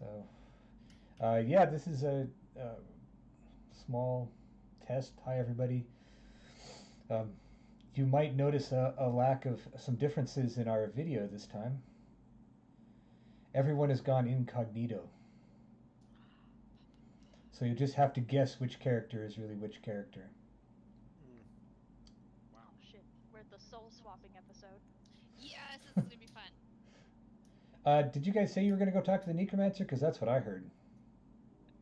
So, yeah, this is a small test. Hi, everybody. Um, you might notice a lack of some differences in our video this time. Everyone has gone incognito. So you just have to guess which character is really which character. Wow. Oh shit, we're at the soul swapping episode. Yes, this is gonna be fun. Did you guys say you were going to go talk to the necromancer? Because that's what I heard.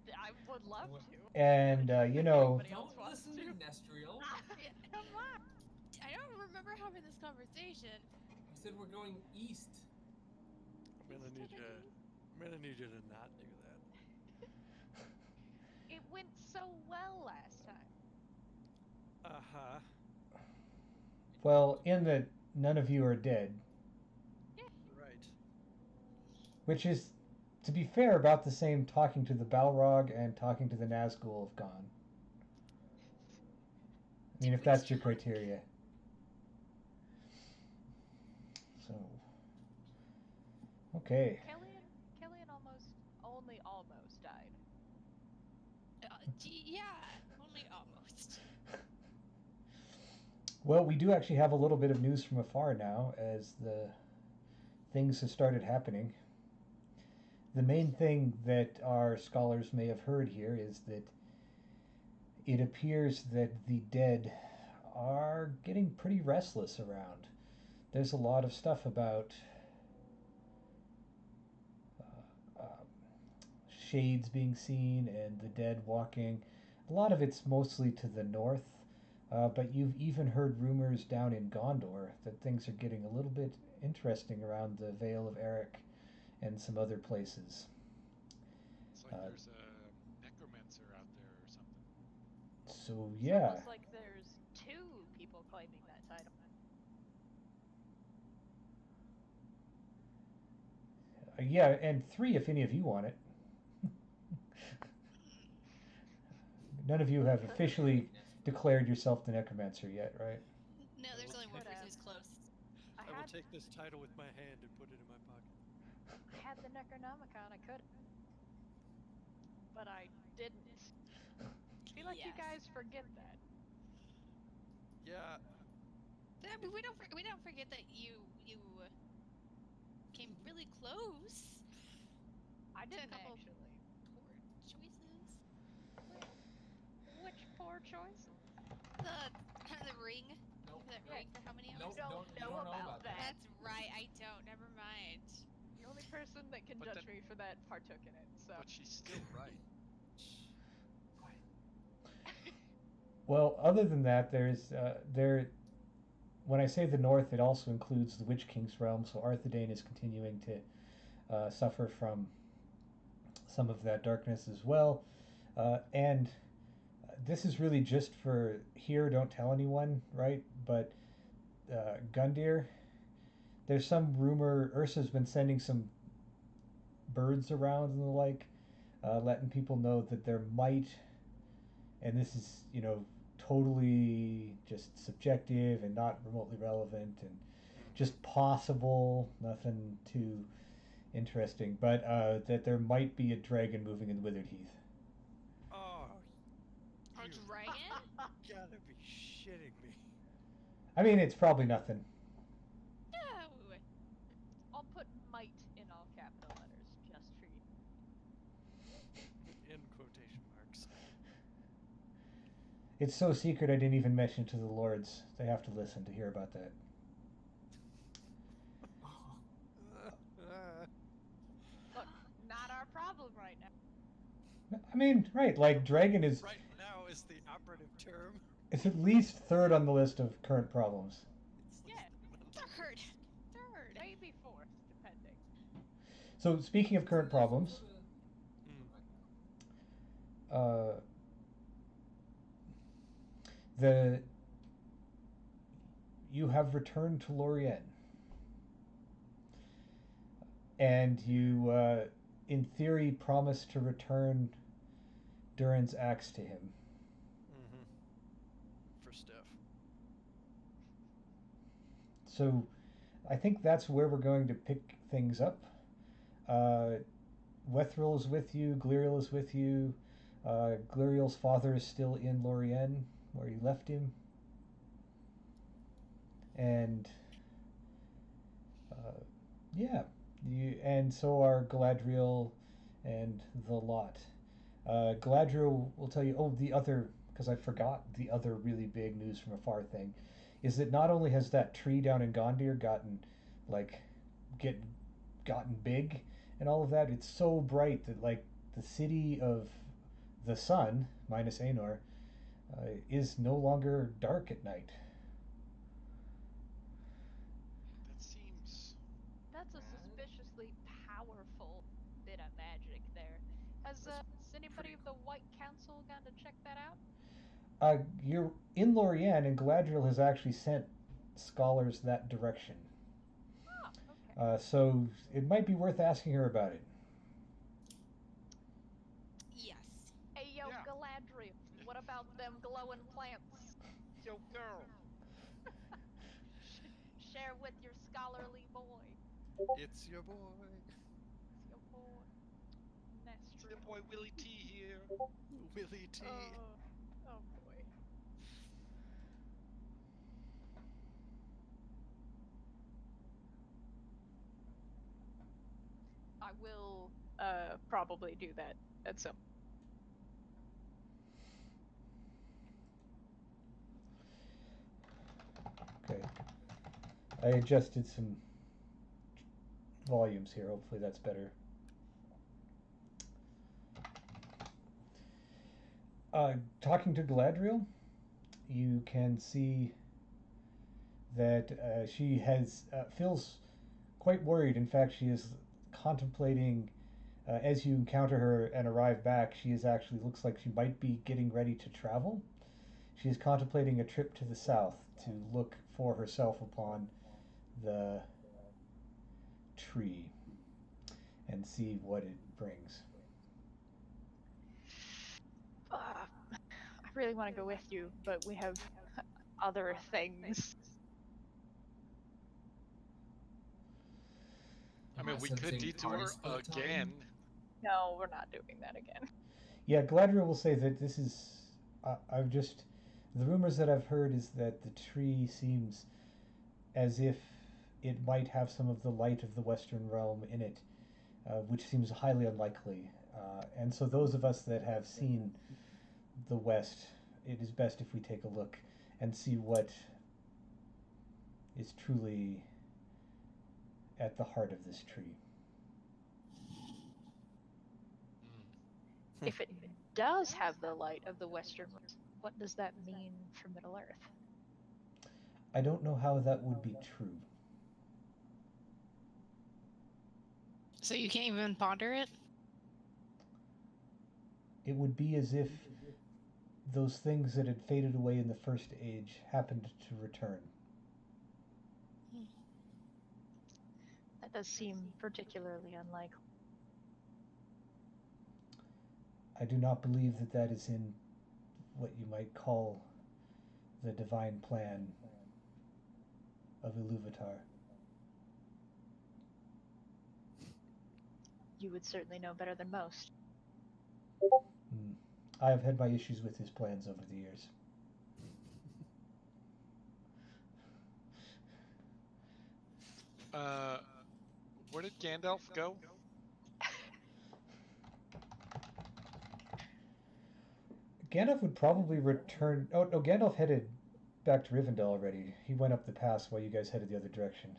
I would love to. And, you know... Don't listen to Nestriel. Come on. I don't remember having this conversation. I said we're going east. I'm gonna need you to not do that. It went so well last time. Uh-huh. Well, in that none of you are dead. Yeah. Right. Which is, to be fair, about the same talking to the Balrog and talking to the Nazgul have gone. I mean, if that's your criteria. So, okay. Killian only almost died. Yeah, only almost. Well, we do actually have a little bit of news from afar now, as the things have started happening. The main thing that our scholars may have heard here is that it appears that the dead are getting pretty restless around. There's a lot of stuff about shades being seen and the dead walking. A lot of it's mostly to the north, but you've even heard rumors down in Gondor that things are getting a little bit interesting around the Vale of Eric and some other places. It's like there's a necromancer out there or something. So It's yeah. almost like there's two people claiming that title. Yeah, and 3 if any of you want it. None of you have officially declared yourself the necromancer yet, right? No, there's only one person who's close. I will take this title with my hand and put it in my pocket. I had the Necronomicon, I could. But I didn't. I feel like you guys forget that. Yeah. I mean, we don't forget that you came really close. I didn't a couple actually. Poor choices. Which poor choice? The ring. Nope. That Yeah. ring for how many Nope, hours? You don't know about that. That's right. I don't. Never mind. The only person that can But judge me for that partook in it. So. But she's still right. Well, other than that, there's when I say the north, it also includes the Witch King's realm, so Arthedain is continuing to suffer from some of that darkness as well. And this is really just for here, don't tell anyone, right? But Gundyr, there's some rumor Ursa's been sending some birds around and the like, letting people know that there might, and this is, totally just subjective and not remotely relevant and just possible, nothing too interesting, but that there might be a dragon moving in Withered Heath. Oh, A dragon? gotta be shitting me. I mean, it's probably nothing. No. I'll put might in all capital letters just for you. In quotation marks. It's so secret I didn't even mention it to the lords. They have to listen to hear about that. Look, not our problem right now. I mean, right, like dragon is Right now is the operative term. it's at least third on the list of current problems. Yeah, Third. maybe fourth, depending. So speaking of current problems, you have returned to Lorien, and you, in theory, promised to return Durin's axe to him. For Steph. So, I think that's where we're going to pick things up. Wethril is with you. Gliriel is with you. Gliriel's father is still in Lorien, where you left him. And yeah, and so are Galadriel and the lot. Galadriel will tell you. Oh, the other, because I forgot the other really big news from afar thing, is that not only has that tree down in Gondir like get gotten big and all of that, it's so bright that like the city of the sun minus Aenor is no longer dark at night. That seems That's a wrong. suspiciously powerful bit of magic there. Has That's anybody pretty of the White Council gone to check that out? You're in Lorien, and Galadriel has actually sent scholars that direction. Oh, okay. So it might be worth asking her about it. Yes. Hey, yo, Yeah. Galadriel, what about them glowing plants? Yo, girl. Share with your scholarly boy. It's your boy, It's your boy, It's your Nestriel. boy Willie T here. Willie T. Oh boy. I will probably do that at some. Okay. I adjusted some volumes here. Hopefully that's better. Talking to Galadriel, you can see that she has feels quite worried. In fact, she is contemplating as you encounter her and arrive back. She is actually looks like she might be getting ready to travel. She is contemplating a trip to the south to look for herself upon the tree and see what it brings. I really want to go with you, but we have other things. Am I mean, I we could sensing party detour split again. time? No, we're not doing that again. Yeah, Galadriel will say that this is. I've just. The rumors that I've heard is that the tree seems as if it might have some of the light of the Western realm in it, which seems highly unlikely. And so, those of us that have seen the West, it is best if we take a look and see what is truly at the heart of this tree. Hmm. If it does have the light of the Western, what does that mean for Middle Earth? I don't know how that would be true. So you can't even ponder it? It would be as if those things that had faded away in the first age happened to return. That does seem particularly unlikely. I do not believe that that is in what you might call the divine plan of Iluvatar. You would certainly know better than most. Mm. I have had my issues with his plans over the years. Uh, where did Gandalf go? Gandalf would probably return. Oh no, Gandalf headed back to Rivendell already. He went up the pass while you guys headed the other direction.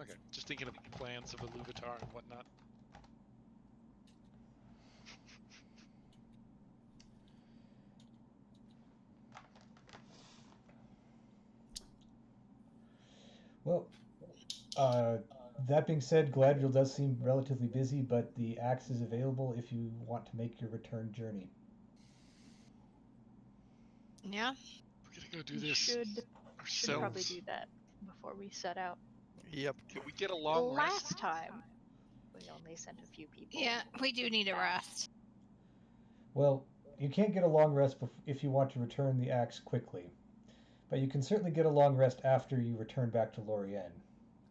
Okay, just thinking of plans of Iluvatar and whatnot. Well, uh, that being said, Galadriel does seem relatively busy, but the axe is available if you want to make your return journey. Yeah. We're gonna go do We this should ourselves. probably do that before we set out. Yep. Can we get a long rest? Last time, we only sent a few people. Yeah, we do need a rest. Well, you can't get a long rest if you want to return the axe quickly, but you can certainly get a long rest after you return back to Lorien.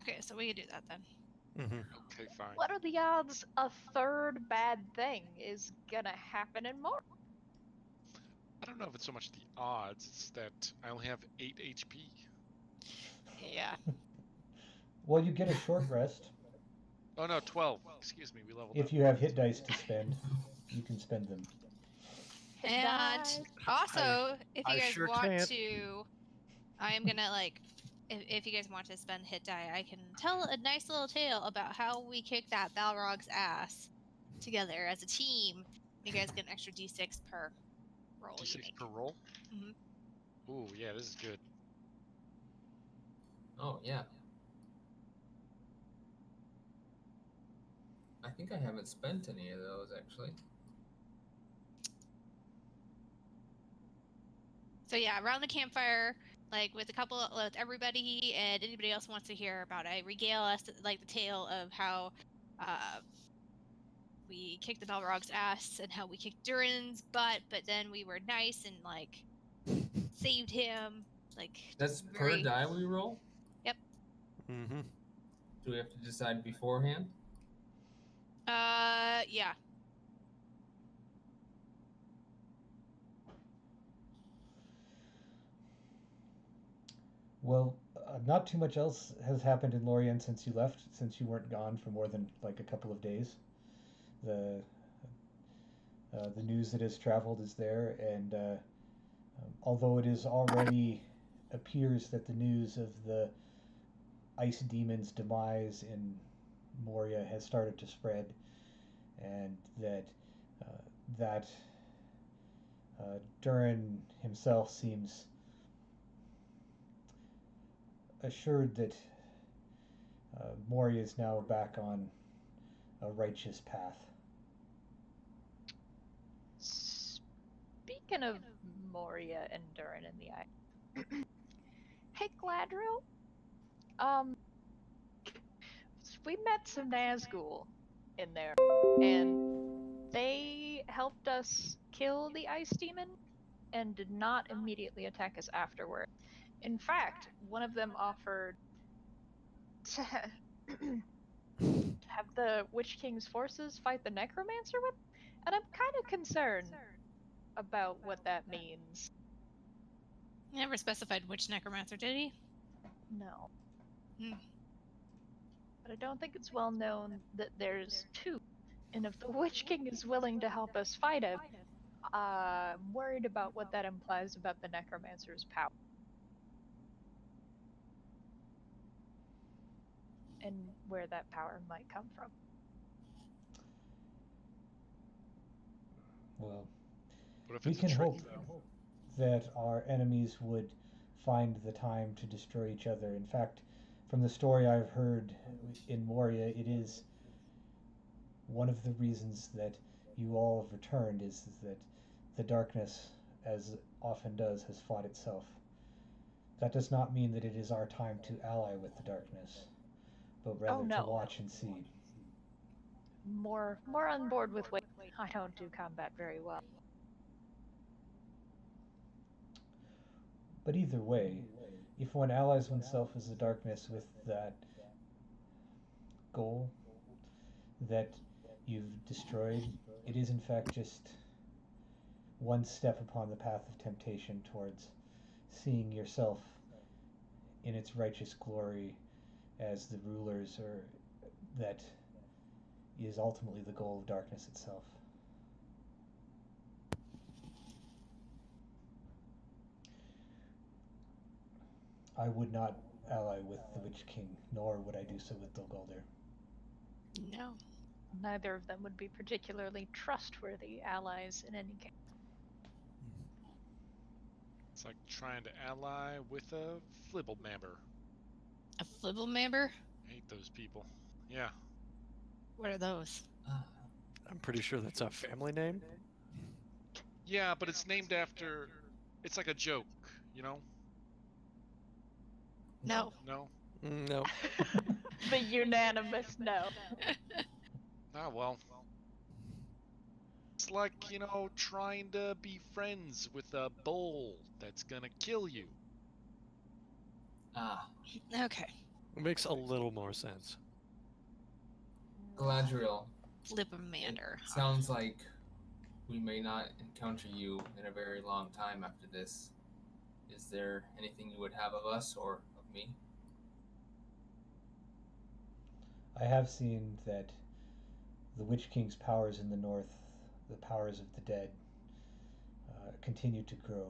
Okay, so we can do that then. Okay, fine. What are the odds a third bad thing is gonna happen in more? I don't know if it's so much the odds, it's that I only have 8 HP. Yeah. Well, you get a short rest. Oh no, 12. Excuse me, we leveled If up. you have hit dice to spend, you can spend them. Hit And dice. also, if you I guys sure want can't. to, I am gonna like, if you guys want to spend hit die, I can tell a nice little tale about how we kicked that Balrog's ass together as a team. You guys get an extra d6 per roll you D6 make. per roll? Mhm. Ooh, yeah, this is good. Oh, yeah. I think I haven't spent any of those, actually. So yeah, around the campfire, like with everybody, and anybody else wants to hear about it, regale us like the tale of how we kicked the Balrog's ass and how we kicked Durin's butt, but then we were nice and like saved him. Like That's just per very. die we roll? Yep. Mm-hmm. Do we have to decide beforehand? Yeah. Well, not too much else has happened in Lorien since you left, since you weren't gone for more than like a couple of days. The news that has traveled is there, and although it is already appears that the news of the ice demon's demise in Moria has started to spread, and uh, that Durin himself seems assured that Moria is now back on a righteous path. Speaking of Moria and Durin in the eye. Hey Gladriel, we met some Nazgul in there, and they helped us kill the ice demon and did not immediately attack us afterward. In fact, one of them offered to have the Witch King's forces fight the Necromancer with, and I'm kind of concerned about what that means. He never specified which necromancer, did he? No. Hmm. But I don't think it's well known that there's two. And if the Witch King is willing to help us fight him, I'm worried about what that implies about the Necromancer's power. And where that power might come from. Well, What if we it's a can trick, hope though? that our enemies would find the time to destroy each other. In fact, from the story I've heard in Moria, it is one of the reasons that you all have returned is that the darkness, as often does, has fought itself. That does not mean that it is our time to ally with the darkness, but rather to no. watch and see. More on board with Wade. I don't do combat very well. But either way, if one allies oneself as the darkness with that goal that you've destroyed, it is in fact just one step upon the path of temptation towards seeing yourself in its righteous glory as the rulers, or that is ultimately the goal of darkness itself. I would not ally with the Witch King, nor would I do so with Dulguldur. No. Neither of them would be particularly trustworthy allies in any case. It's like trying to ally with a Flibblebamber. A Flibblebamber? I hate those people. Yeah. What are those? I'm pretty sure that's a family name. Yeah, but it's named after. It's like a joke, you know? No. No? No. The unanimous no. Ah, well. It's like, trying to be friends with a bull that's gonna kill you. Ah, Okay. It makes a little more sense. Galadriel, Flipamander. it sounds like we may not encounter you in a very long time after this. Is there anything you would have of us or of me? I have seen that the Witch King's powers in the north, the powers of the dead, continue to grow.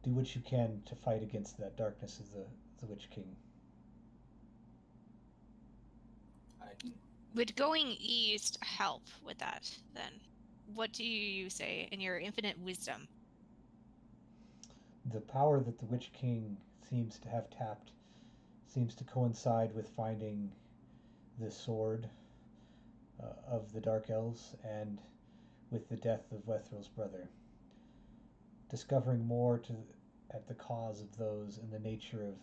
Do what you can to fight against that darkness of the Witch King. Would going east help with that, then? What do you say in your infinite wisdom? The power that the Witch King seems to have tapped seems to coincide with finding the sword of the Dark Elves and with the death of Wethrel's brother. Discovering more at the cause of those and the nature of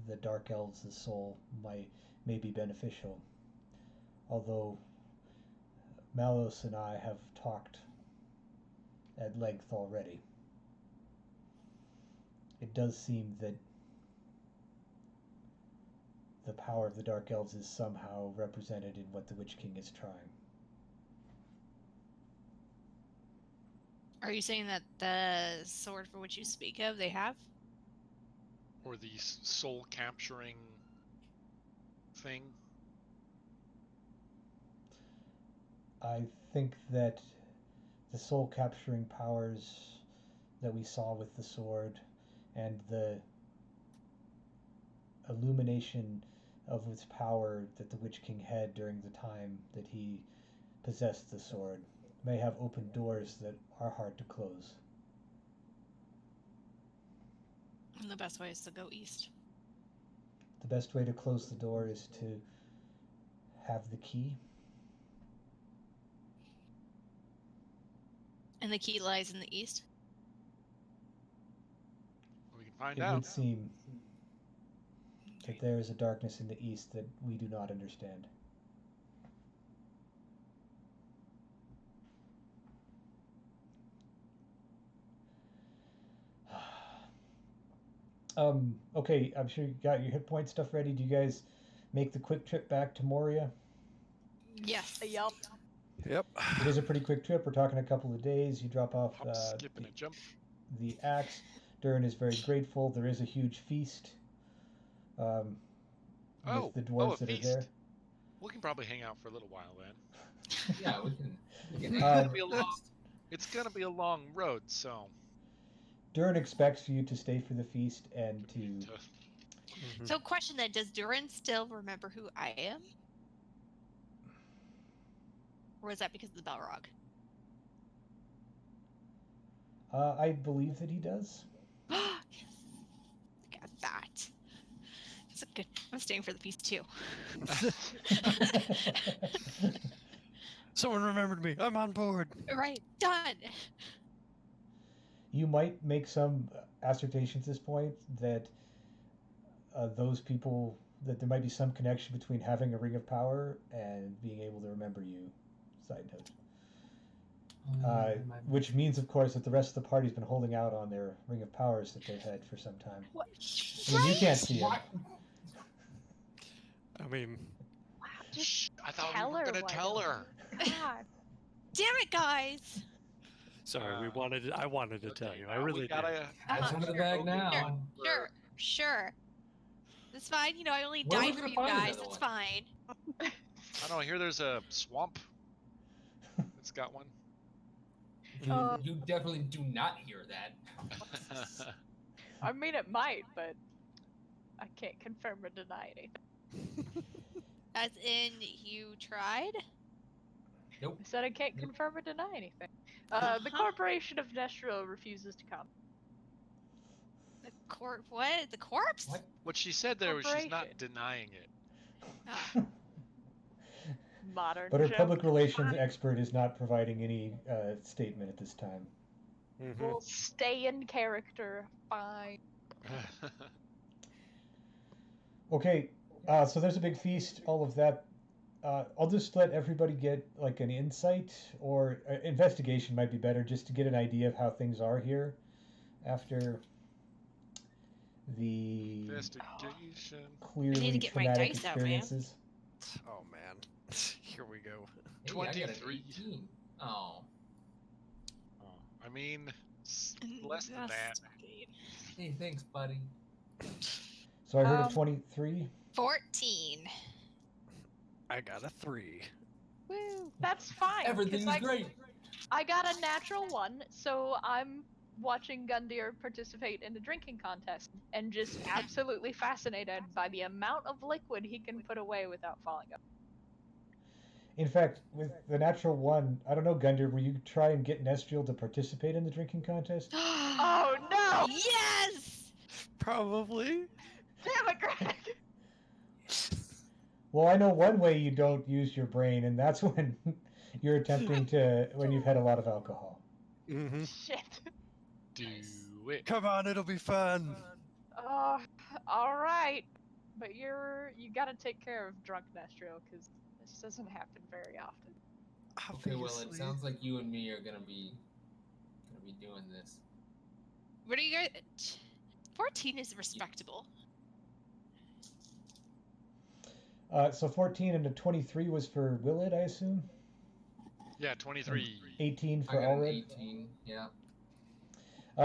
the Dark Elves' soul may be beneficial. Although Malos and I have talked at length already, it does seem that the power of the Dark Elves is somehow represented in what the Witch King is trying. Are you saying that the sword for which you speak of, they have? Or the soul capturing thing? I think that the soul capturing powers that we saw with the sword and the illumination of its power that the Witch King had during the time that he possessed the sword may have opened doors that are hard to close. And the best way is to go east. The best way to close the door is to have the key. And the key lies in the east? We can find It out. would seem that there is a darkness in the east that we do not understand. Okay, I'm sure you got your hit point stuff ready. Do you guys make the quick trip back to Moria? Yes. Yup. Yep. It is a pretty quick trip. We're talking a couple of days. You drop off Hop, skip, and a jump. the axe. Durin is very grateful. There is a huge feast with the dwarves a that feast. are there. We can probably hang out for a little while then. Yeah, we can. It's gonna be a long. It's gonna be a long road, so. Durin expects you to stay for the feast and to. Mm-hmm. So question then, does Durin still remember who I am? Or is that because of the Balrog? I believe that he does. Yes. Got that. That's a good. I'm staying for the feast too. Someone remembered me. I'm on board. Right, done. You might make some assertions at this point that those people, that there might be some connection between having a ring of power and being able to remember you. Side note. Which means, of course, that the rest of the party's been holding out on their ring of powers that they've had for some time. What? I mean, you can't see it. I mean, Wow, just I thought tell we were her, gonna why tell don't her. you? God. Damn it, guys. sorry, I wanted to tell you. I now really we did. gotta. That's under the bag now. Sure. It's fine. You know, I only Where are we died for gonna you find guys. another It's one? fine. I don't know. Here, there's a swamp. It's got one. You definitely do not hear that. I mean, it might, but I can't confirm or deny anything. As in, you tried? Nope. I said I can't confirm or deny anything. The Uh-huh. Corporation of Nestril refuses to come. The what? The corpse? What? What she said there was she's not Corporation. denying it. Ah. Modern But her joke. public relations expert is not providing any statement at this time. Mm-hmm. We'll stay in character. Fine. Okay, so there's a big feast, all of that. I'll just let everybody get like an insight or investigation might be better, just to get an idea of how things are here after the Investigation. I clearly need to get my traumatic dice out, man. experiences. Oh man. Here we go. Hey, I got an 23. 18. Oh. Oh, I mean, less than that. Hey, thanks, buddy. So I heard a Um, 23. 14. I got a 3. Woo. That's fine. 'cause Everything's great. I got a natural 1, so I'm watching Gundyr participate in a drinking contest and just absolutely fascinated by the amount of liquid he can put away without falling over. In fact, with the natural 1, I don't know, Gunder, will you try and get Nestriel to participate in the drinking contest? Oh no! Yes! Probably. Damn it, Greg! Well, I know one way you don't use your brain, and that's when you're attempting to, when you've had a lot of alcohol. Mm-hmm. Shit. Do it. Come on, it'll be fun. Oh, alright. But you gotta take care of drunk Nestriel, because this doesn't happen very often. Okay, well, it Obviously. sounds like you and me are gonna be doing this. What are you guys? 14 is respectable. So 14 and a 23 was for Willett, I assume? Yeah, 23. 18 I for got an Allred? 18. Yeah.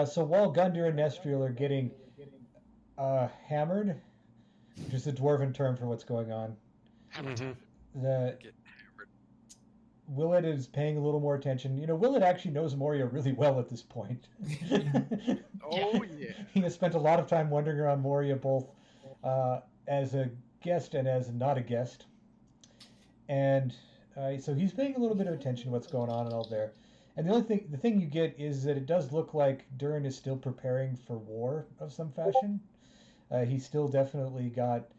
So while Gundyr and Nestriel are getting hammered, which is the dwarven term for what's going on, Hammer Mhm. time. the Get hammered. Willett is paying a little more attention. You know, Willett actually knows Moria really well at this point. Oh yeah. He has spent a lot of time wandering around Moria, both as a guest and as not a guest. And so he's paying a little bit of attention to what's going on and all there. And the thing you get is that it does look like Durin is still preparing for war of some fashion. He's still definitely got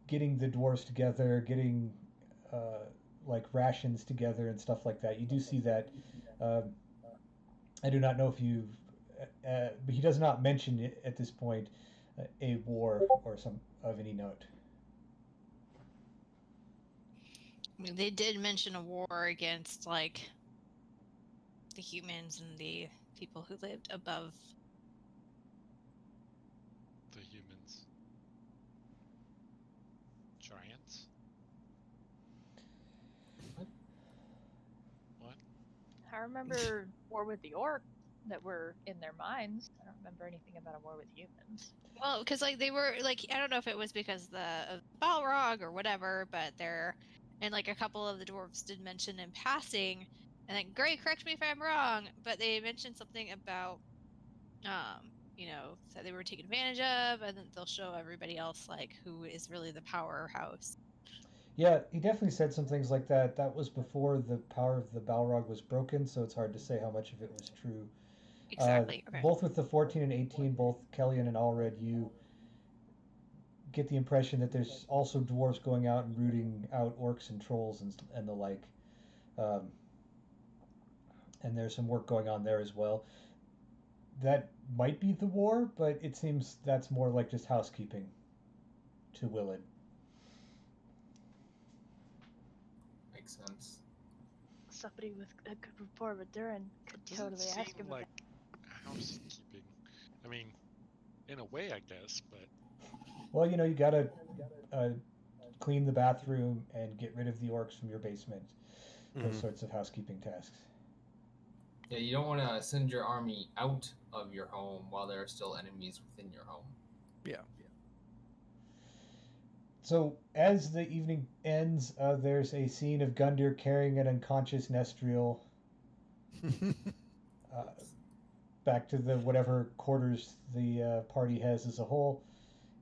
getting the dwarves together, getting like rations together and stuff like that. You do see that. I do not know if you've, but he does not mention it at this point a war or some of any note. I mean, they did mention a war against like the humans and the people who lived above. The humans. Giants? What? I remember war with the orc that were in their minds. I don't remember anything about a war with humans. Well, because like they were like I don't know if it was because of Balrog or whatever, but they're and like a couple of the dwarves did mention in passing, and then Gray, correct me if I'm wrong, but they mentioned something about that they were taken advantage of, and then they'll show everybody else like who is really the powerhouse. Yeah, he definitely said some things like that. That was before the power of the Balrog was broken, so it's hard to say how much of it was true. Exactly. Okay. Both with the 14 and 18, both Kellyan and Allred, you get the impression that there's also dwarves going out and rooting out orcs and trolls and the like. And there's some work going on there as well. That might be the war, but it seems that's more like just housekeeping to Willett. Makes sense. Somebody with a good rapport with Durin could Doesn't totally seem ask him like housekeeping. I mean, in a way, I guess, but Well, you gotta clean the bathroom and get rid of the orcs from your basement. Those Mhm. sorts of housekeeping tasks. Yeah, you don't want to send your army out of your home while there are still enemies within your home. Yeah. So as the evening ends, there's a scene of Gundyr carrying an unconscious Nestriel back to the whatever quarters the party has as a whole,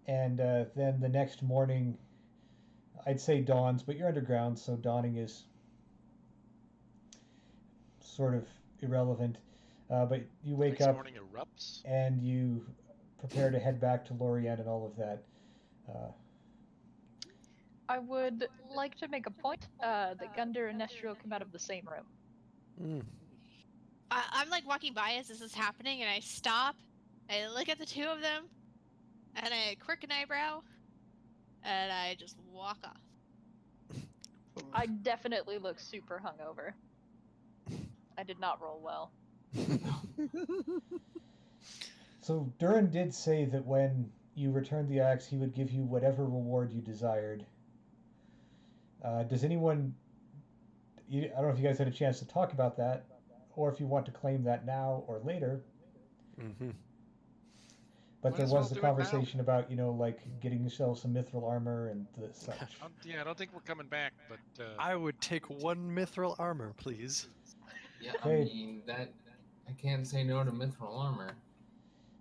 and then the next morning, I'd say dawns, but you're underground, so dawning is sort of irrelevant. But you wake next up morning erupts. and you prepare to head back to Lorient and all of that. I would like to make a point that Gundyr and Nestriel come out of the same room. Mm. I'm like walking by as this is happening, and I stop. I look at the two of them, and I quirk an eyebrow, and I just walk off. I definitely look super hungover. I did not roll well. So Durin did say that when you returned the axe, he would give you whatever reward you desired. Does anyone? I don't know if you guys had a chance to talk about that, or if you want to claim that now or later. Mm-hmm. But Might there as well was the do it now. conversation about, like getting yourself some mithril armor and the such. Yeah, I don't think we're coming back, but I would take 1 mithril armor, please. Yeah, Okay. I mean that. I can't say no to mithril armor.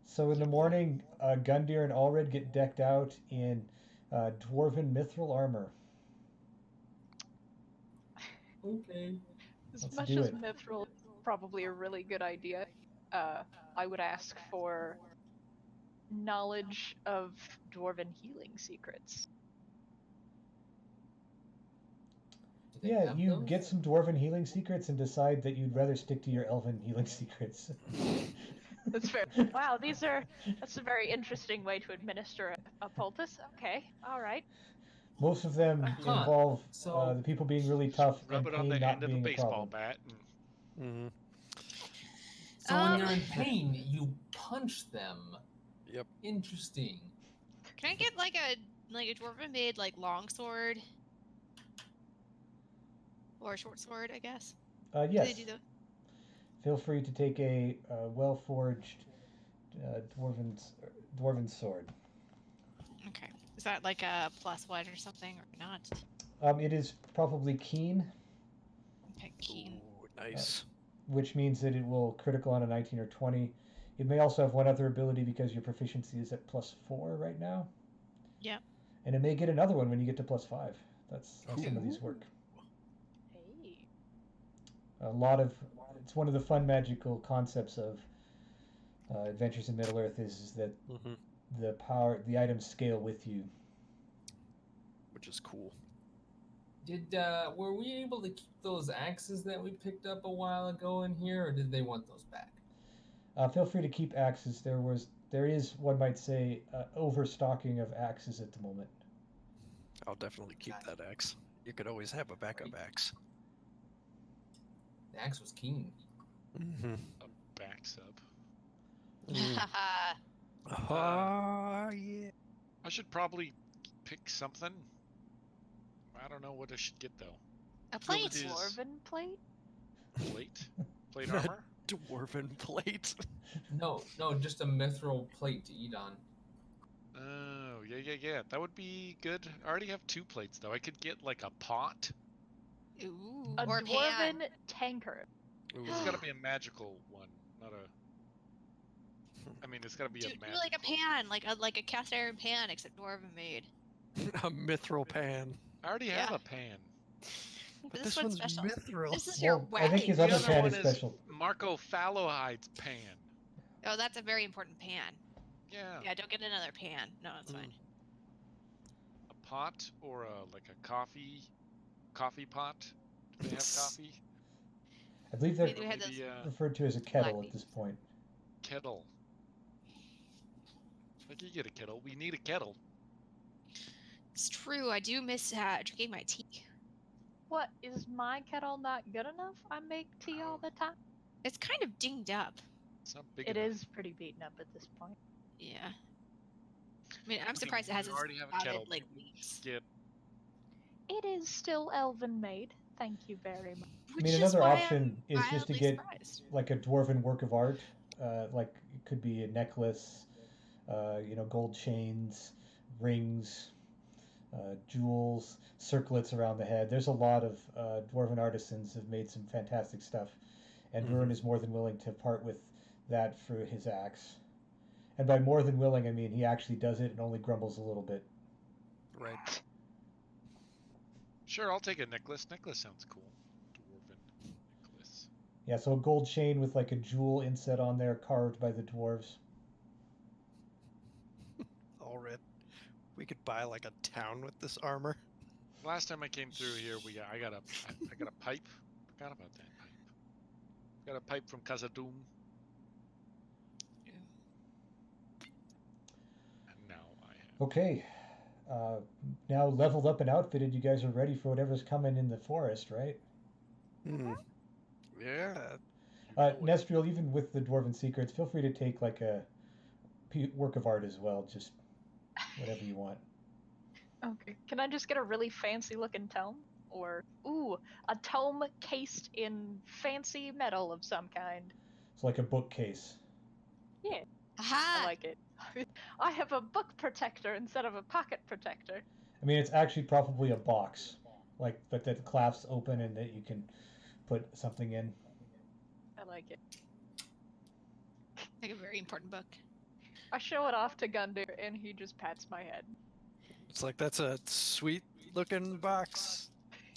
So in the morning, Gundyr and Allred get decked out in dwarven mithril armor. Okay. As Let's much do as it. mithril is probably a really good idea, I would ask for knowledge of dwarven healing secrets. Do they Yeah, have you those? get some dwarven healing secrets and decide that you'd rather stick to your elven healing secrets. That's fair. Wow, that's a very interesting way to administer a poultice. Okay, all right. Most of them Huh. involve So- the people being really tough rub and it on pain the not end of a being a baseball problem. bat. And Mm-hmm. So when you're in pain, you punch them. Yep. Interesting. Can I get like a dwarven made like long sword or a short sword? I guess. Yes. Do they do those? Feel free to take a well-forged dwarven sword. Okay. Is that like a +1 or something or not? It is probably keen, Okay, keen. Ooh, nice. which means that it will critical on a 19 or 20. It may also have one other ability because your proficiency is at +4 right now. Yeah. And it may get another one when you get to +5. That's how some of these work. Hey. It's one of the fun magical concepts of Adventures in Middle Earth is that Mm-hmm. the items scale with you. Which is cool. Were we able to keep those axes that we picked up a while ago in here, or did they want those back? Feel free to keep axes. There is, one might say, overstocking of axes at the moment. I'll definitely keep that axe. You could always have a backup axe. The axe was keen. Mm-hmm. backs up. Yeah. I should probably pick something. I don't know what I should get though. A plate. Is- Dwarven plate? Plate armor. Dwarven plate. No, just a mithril plate to eat on. Oh yeah. That would be good. I already have 2 plates though. I could get like a pot. Ooh. A Or a pan. dwarven tankard. It's got to be a magical one, not a. I mean, it's got to be Do a magical. like a pan, like a cast iron pan, except dwarven made. A mithril pan. I already have Yeah. a pan. But This one's one's special. mithril. This is your I think his The other other pan one is is special. Marco Fallohide's pan. Oh, that's a very important pan. Yeah. Yeah, don't get another pan. No, it's fine. A pot or like a coffee pot. Do they have coffee? I believe they're We had those. Maybe referred to as a kettle Black at this point. kettle. I can get a kettle. We need a kettle. It's true. I do miss drinking my tea. What, is my kettle not good enough? I make tea all the time. It's kind of dinged up. It's not big It enough. is pretty beaten up at this point. Yeah. I mean, I'm Okay, surprised it we hasn't already have a sprouted kettle. like Maybe we leaves. should get It is still elven made. Thank you very much. Which mean, is another why option I'm is just to mildly get surprised. like a dwarven work of art. Like it could be a necklace, gold chains, rings, jewels, circlets around the head. There's a lot of dwarven artisans have made some fantastic stuff, and Ruin is more than willing to part with that for his axe. And by more than willing, I mean he actually does it and only grumbles a little bit. Right. Sure, I'll take a necklace. Necklace sounds cool. Dwarven necklace. Yeah, so a gold chain with like a jewel inset on there carved by the dwarves. All right. We could buy like a town with this armor. Last time I came through here, I got a pipe. Forgot about that pipe. Got a pipe from Khazad-dûm. And now I have. Okay. Now leveled up and outfitted, you guys are ready for whatever's coming in the forest, right? Yeah. You know it. Nestriel, even with the dwarven secrets, feel free to take like a work of art as well. Just whatever you want. Okay. Can I just get a really fancy looking tome? Or, ooh, a tome cased in fancy metal of some kind. It's like a bookcase. Yeah, I Aha! like it. I have a book protector instead of a pocket protector. I mean, it's actually probably a box, like but that clasps open and that you can put something in. I like it. Like a very important book. I show it off to Gundir and he just pats my head. It's like, that's a sweet looking box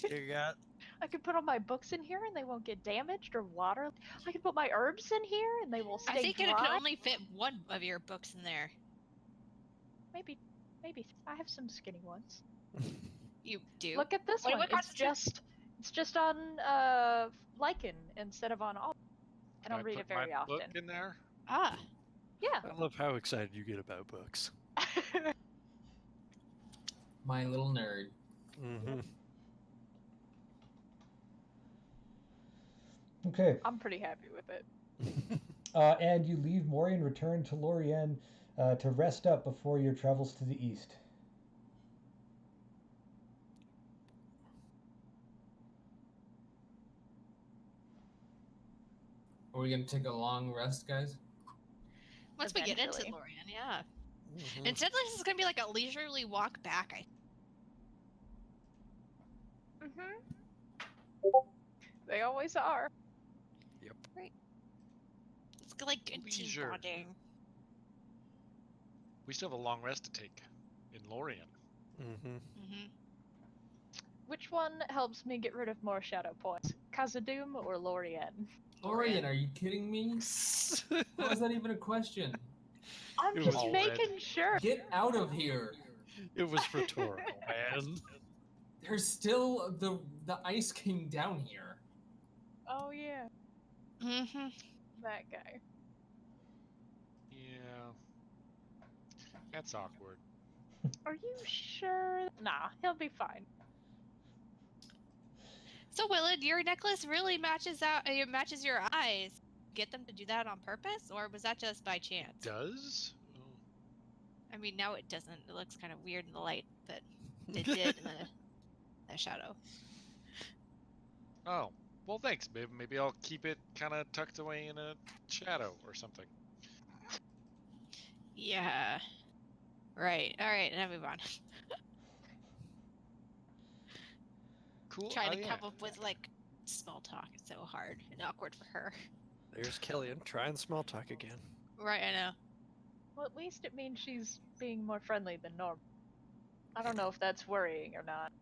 you got. I can put all my books in here and they won't get damaged or water. I can put my herbs in here and they will stay I think dry. it can only fit one of your books in there. Maybe I have some skinny ones. You do. Look at this Wait, one. what It's just on lichen instead of on all. I don't Can read put it very my often. book in there? Ah. Yeah. I love how excited you get about books. My little nerd. Mm-hmm. Okay. I'm pretty happy with it. And you leave Mori and return to Lorien to rest up before your travels to the east. Are we gonna take a long rest, guys? Once we get into Eventually. Lorien, yeah. Mm-hmm. Instead, this is gonna be like a leisurely walk back. They always are. It's like good team Leisure. bonding. We still have a long rest to take in Lorien. Mm-hmm. Mm-hmm. Which one helps me get rid of more shadow points? Khazad-dûm or Lorien? Lorien, are you kidding me? How is that even a question? I'm It just was making sure. Get out of here! It was rhetorical, man. There's still the ice king down here. Oh yeah, Mm-hmm. that guy. Yeah. That's awkward. Are you sure? Nah, he'll be fine. So Willard, your necklace really matches your eyes. Get them to do that on purpose, or was that just by chance? Does? Oh. I mean, now it doesn't. It looks kind of weird in the light, but it did in the shadow. Oh. Well, thanks. Maybe I'll keep it kind of tucked away in a shadow or something. Yeah. Right. All right. Now move on. Cool. Trying Oh, to yeah. come up with like small talk is so hard and awkward for her. There's Killian trying small talk again. Right. I know. Well, at least it means she's being more friendly than normal. I don't know if that's worrying or not.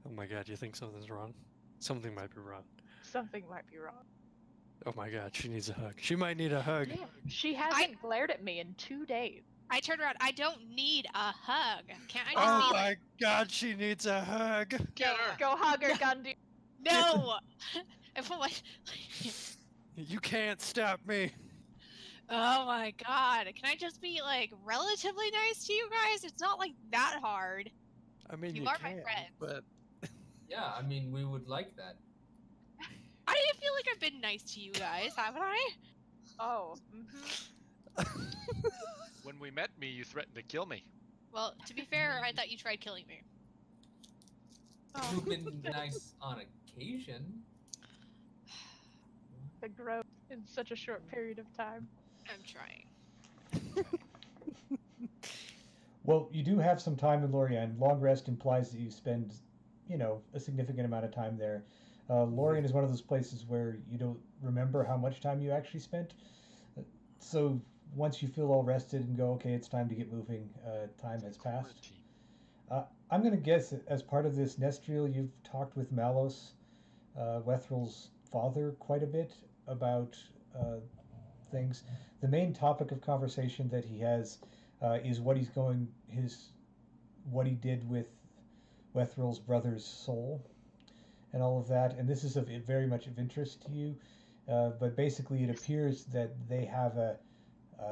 Oh my god, you think something's wrong? Something might be wrong. Something might be wrong. Oh my god, she needs a hug. She might need a hug. Yeah, she hasn't glared at me in 2 days. I turned around. I don't need a hug. Can't I just Oh be my like, god, she needs a hug. Get her. Go hug her, Gundy. no? I put my. You can't stop me. Oh my god. Can I just be like relatively nice to you guys? It's not like that hard. I mean, You you are my can, friends. but Yeah, I mean, we would like that. I feel like I've been nice to you guys, haven't I? Oh, When we met me, you threatened to kill me. Well, to be fair, I thought you tried killing me. You've been nice on occasion. the growth in such a short period of time. I'm trying. Well, you do have some time in Lorien. Long rest implies that you spend, a significant amount of time there. Lorien is one of those places where you don't remember how much time you actually spent. So once you feel all rested and go, okay, it's time to get moving, time has passed. I'm going to guess as part of this Nestriel, you've talked with Malos, Wethrel's father, quite a bit about things. The main topic of conversation that he has is what he did with Wethrel's brother's soul, and all of that. And this is very much of interest to you. But basically, it appears that they have a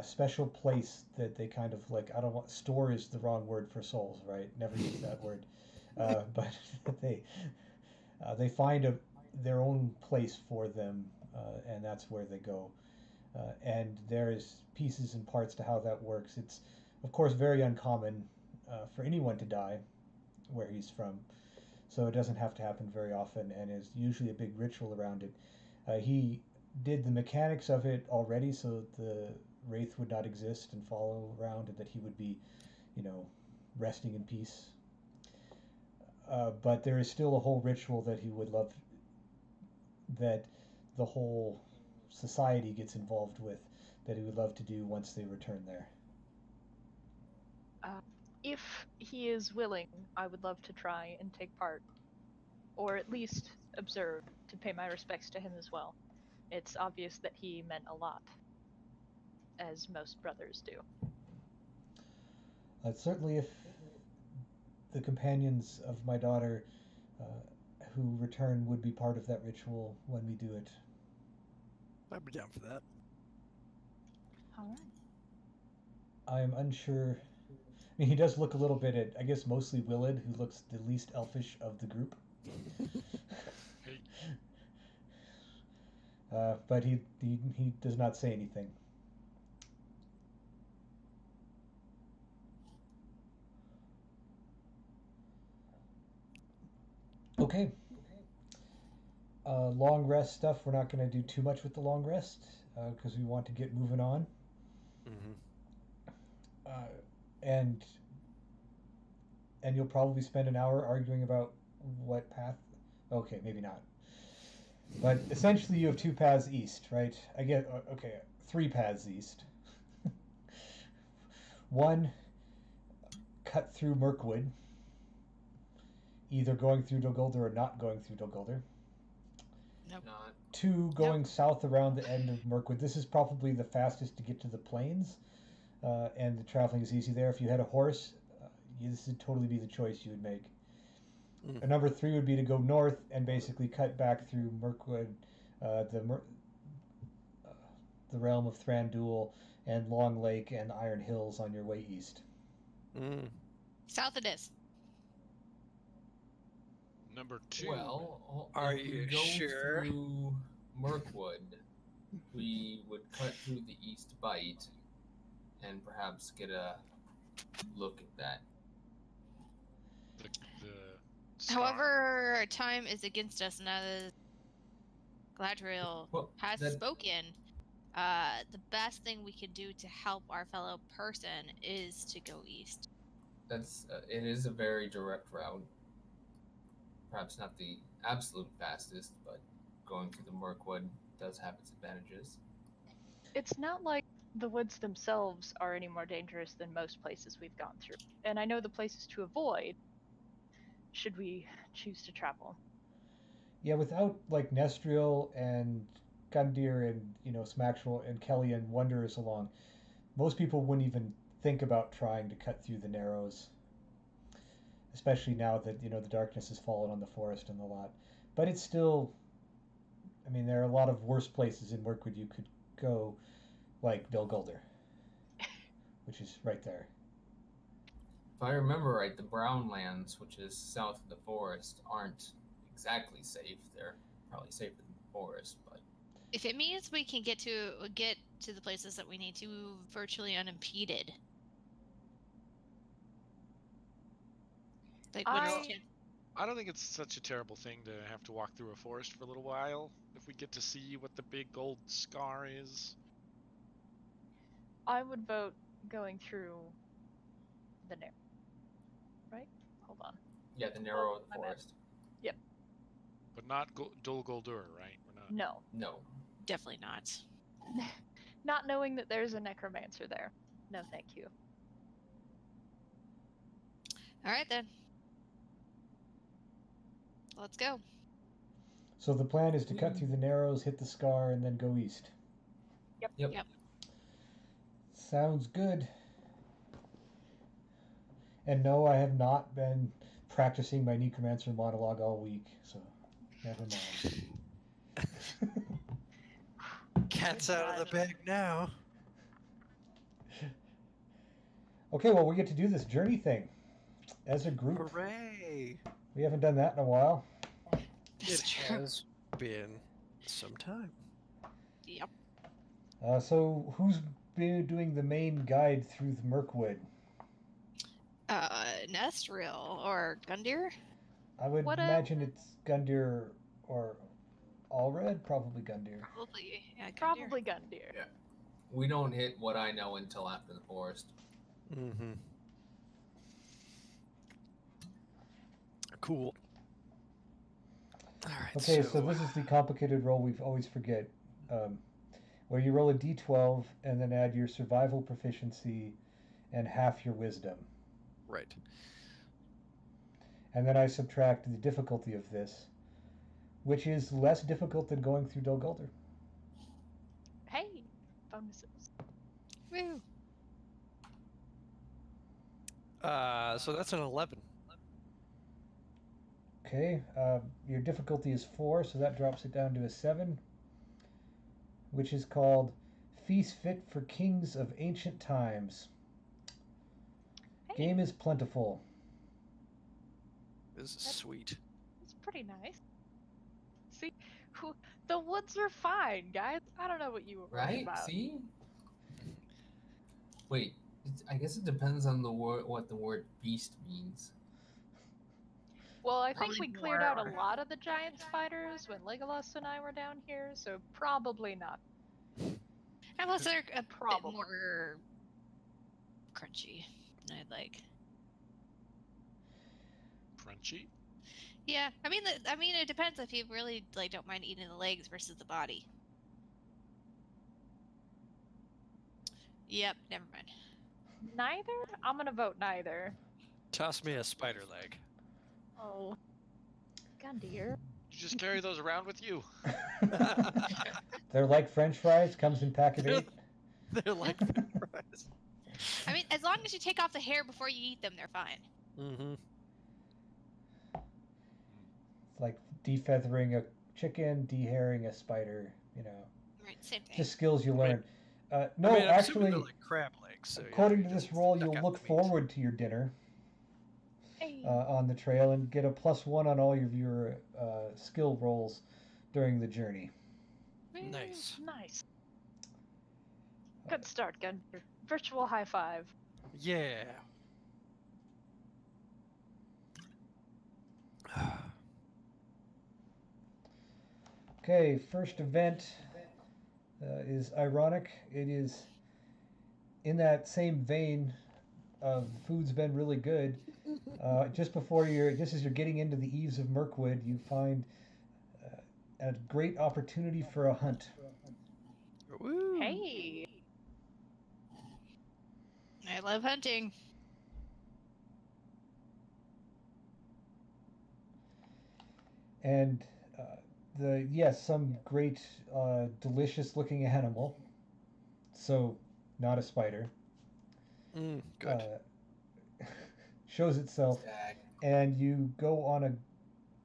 special place that they kind of like. I don't want store is the wrong word for souls, right? Never use that word. But they find their own place for them, and that's where they go. and there's pieces and parts to how that works. It's, of course, very uncommon for anyone to die where he's from, so it doesn't have to happen very often, and is usually a big ritual around it. He did the mechanics of it already, so that the wraith would not exist and follow around, and that he would be, resting in peace. But there is still a whole ritual that he would love, that the whole society gets involved with, that he would love to do once they return there. If he is willing, I would love to try and take part, or at least observe, to pay my respects to him as well. It's obvious that he meant a lot, as most brothers do. Certainly, if the companions of my daughter who return would be part of that ritual when we do it. I'd be down for that. Alright. I am unsure. I mean, he does look a little bit at, I guess, mostly Willard, who looks the least elfish of the group. But he does not say anything. Okay. Long rest stuff. We're not going to do too much with the long rest because we want to get moving on. And you'll probably spend an hour arguing about what path. Okay, maybe not. But essentially, you have two paths east, right? I get okay, 3 paths east. One, cut through Mirkwood, either going through Dol Guldur or not going through Dol Guldur. Nope. Not 2, going south around the end of Mirkwood. This is probably the fastest to get to the plains, and the traveling is easy there. If you had a horse, this would totally be the choice you would make. Number 3 would be to go north and basically cut back through Mirkwood, the realm of Thranduil, and Long Lake and Iron Hills on your way east. South it is. Number 2. well. Are if we you go sure? Through Mirkwood, we would cut through the East Bight, and perhaps get a look at that. The scar. However, time is against us now that Gladriel has spoken. The best thing we can do to help our fellow person is to go east. That's it is a very direct route. Perhaps not the absolute fastest, but going through the Mirkwood does have its advantages. It's not like the woods themselves are any more dangerous than most places we've gone through. And I know the places to avoid, should we choose to travel. Yeah, without like Nestriel and Gundyr and Smaxwell and Kelly and Wanderers along, most people wouldn't even think about trying to cut through the Narrows. Especially now that the darkness has fallen on the forest and the lot. But it's still, I mean, there are a lot of worse places in Mirkwood you could go, like Dol Guldur, which is right there. If I remember right, the Brownlands, which is south of the forest, aren't exactly safe. They're probably safer than the forest, but If it means we can get to the places that we need to virtually unimpeded. Like I don't think it's such a terrible thing to have to walk through a forest for a little while if we get to see what the big gold scar is. I would vote going through the narrow. Right? Hold on. yeah, the narrow of the my bad. forest. Yep. But not Dol Guldur, right? We're not. No. definitely not. Not knowing that there's a necromancer there. No, thank you. All right then. Let's go. So the plan is to cut through the Narrows, hit the Scar, and then go east. Yep. Sounds good. And no, I have not been practicing my necromancer monologue all week, so never mind. Cat's out of the bag now. Okay, well, we get to do this journey thing as a group. Hooray! We haven't done that in a while. It has been some time. Yep. So who's been doing the main guide through the Mirkwood? Nestriel or Gundyr? I would What imagine it's Gundyr or Allred, probably Gundyr. Probably, yeah, Gundyr. Probably Gundyr. Yeah. We don't hit what I know until after the forest. Mm-hmm. Cool. All right. Okay, so this is the complicated roll we always forget, where you roll a d12 and then add your survival proficiency and half your wisdom. right. And then I subtract the difficulty of this, which is less difficult than going through Dol Guldur. Hey, bonuses. Woo. So that's an 11. Okay, your difficulty is 4, so that drops it down to a 7, which is called Feast Fit for Kings of Ancient Times. Hey, Game is plentiful. This is sweet. it's pretty nice. See, the woods are fine, guys. I don't know what you were worried Right? about. See? Wait, I guess it depends on the word, what the word beast means. Well, I think Probably we cleared out a more. lot of the giant spiders when Legolas and I were down here, so probably not. And plus, they're a Probably. bit more crunchy than I'd like. Crunchy? Yeah, I mean, it depends if you really like don't mind eating the legs versus the body. Yep, never mind. Neither? I'm gonna vote neither. Toss me a spider leg. Oh. Gundyr. You just carry those around with you. They're like French fries, comes in pack of 8. They're like French fries. I mean, as long as you take off the hair before you eat them, they're fine. Mm-hmm. It's like defeathering a chicken, dehairing a spider, Right, same thing. just skills you learn. No, I mean, I'm assuming actually, they're like crab legs. So, according you to just this roll, suck you'll out look the meat. forward to your dinner Hey. on the trail and get a +1 on all of your skill rolls during the journey. Nice. Nice. Good start, Gundyr. Virtual high five. Yeah. Okay, first event is ironic. It is in that same vein of food's been really good. Just as you're getting into the eaves of Mirkwood, you find a great opportunity for a hunt. Woo. Hey. I love hunting. And some great, delicious-looking animal. So, not a spider. Good. Shows itself, Dag. and you go on a.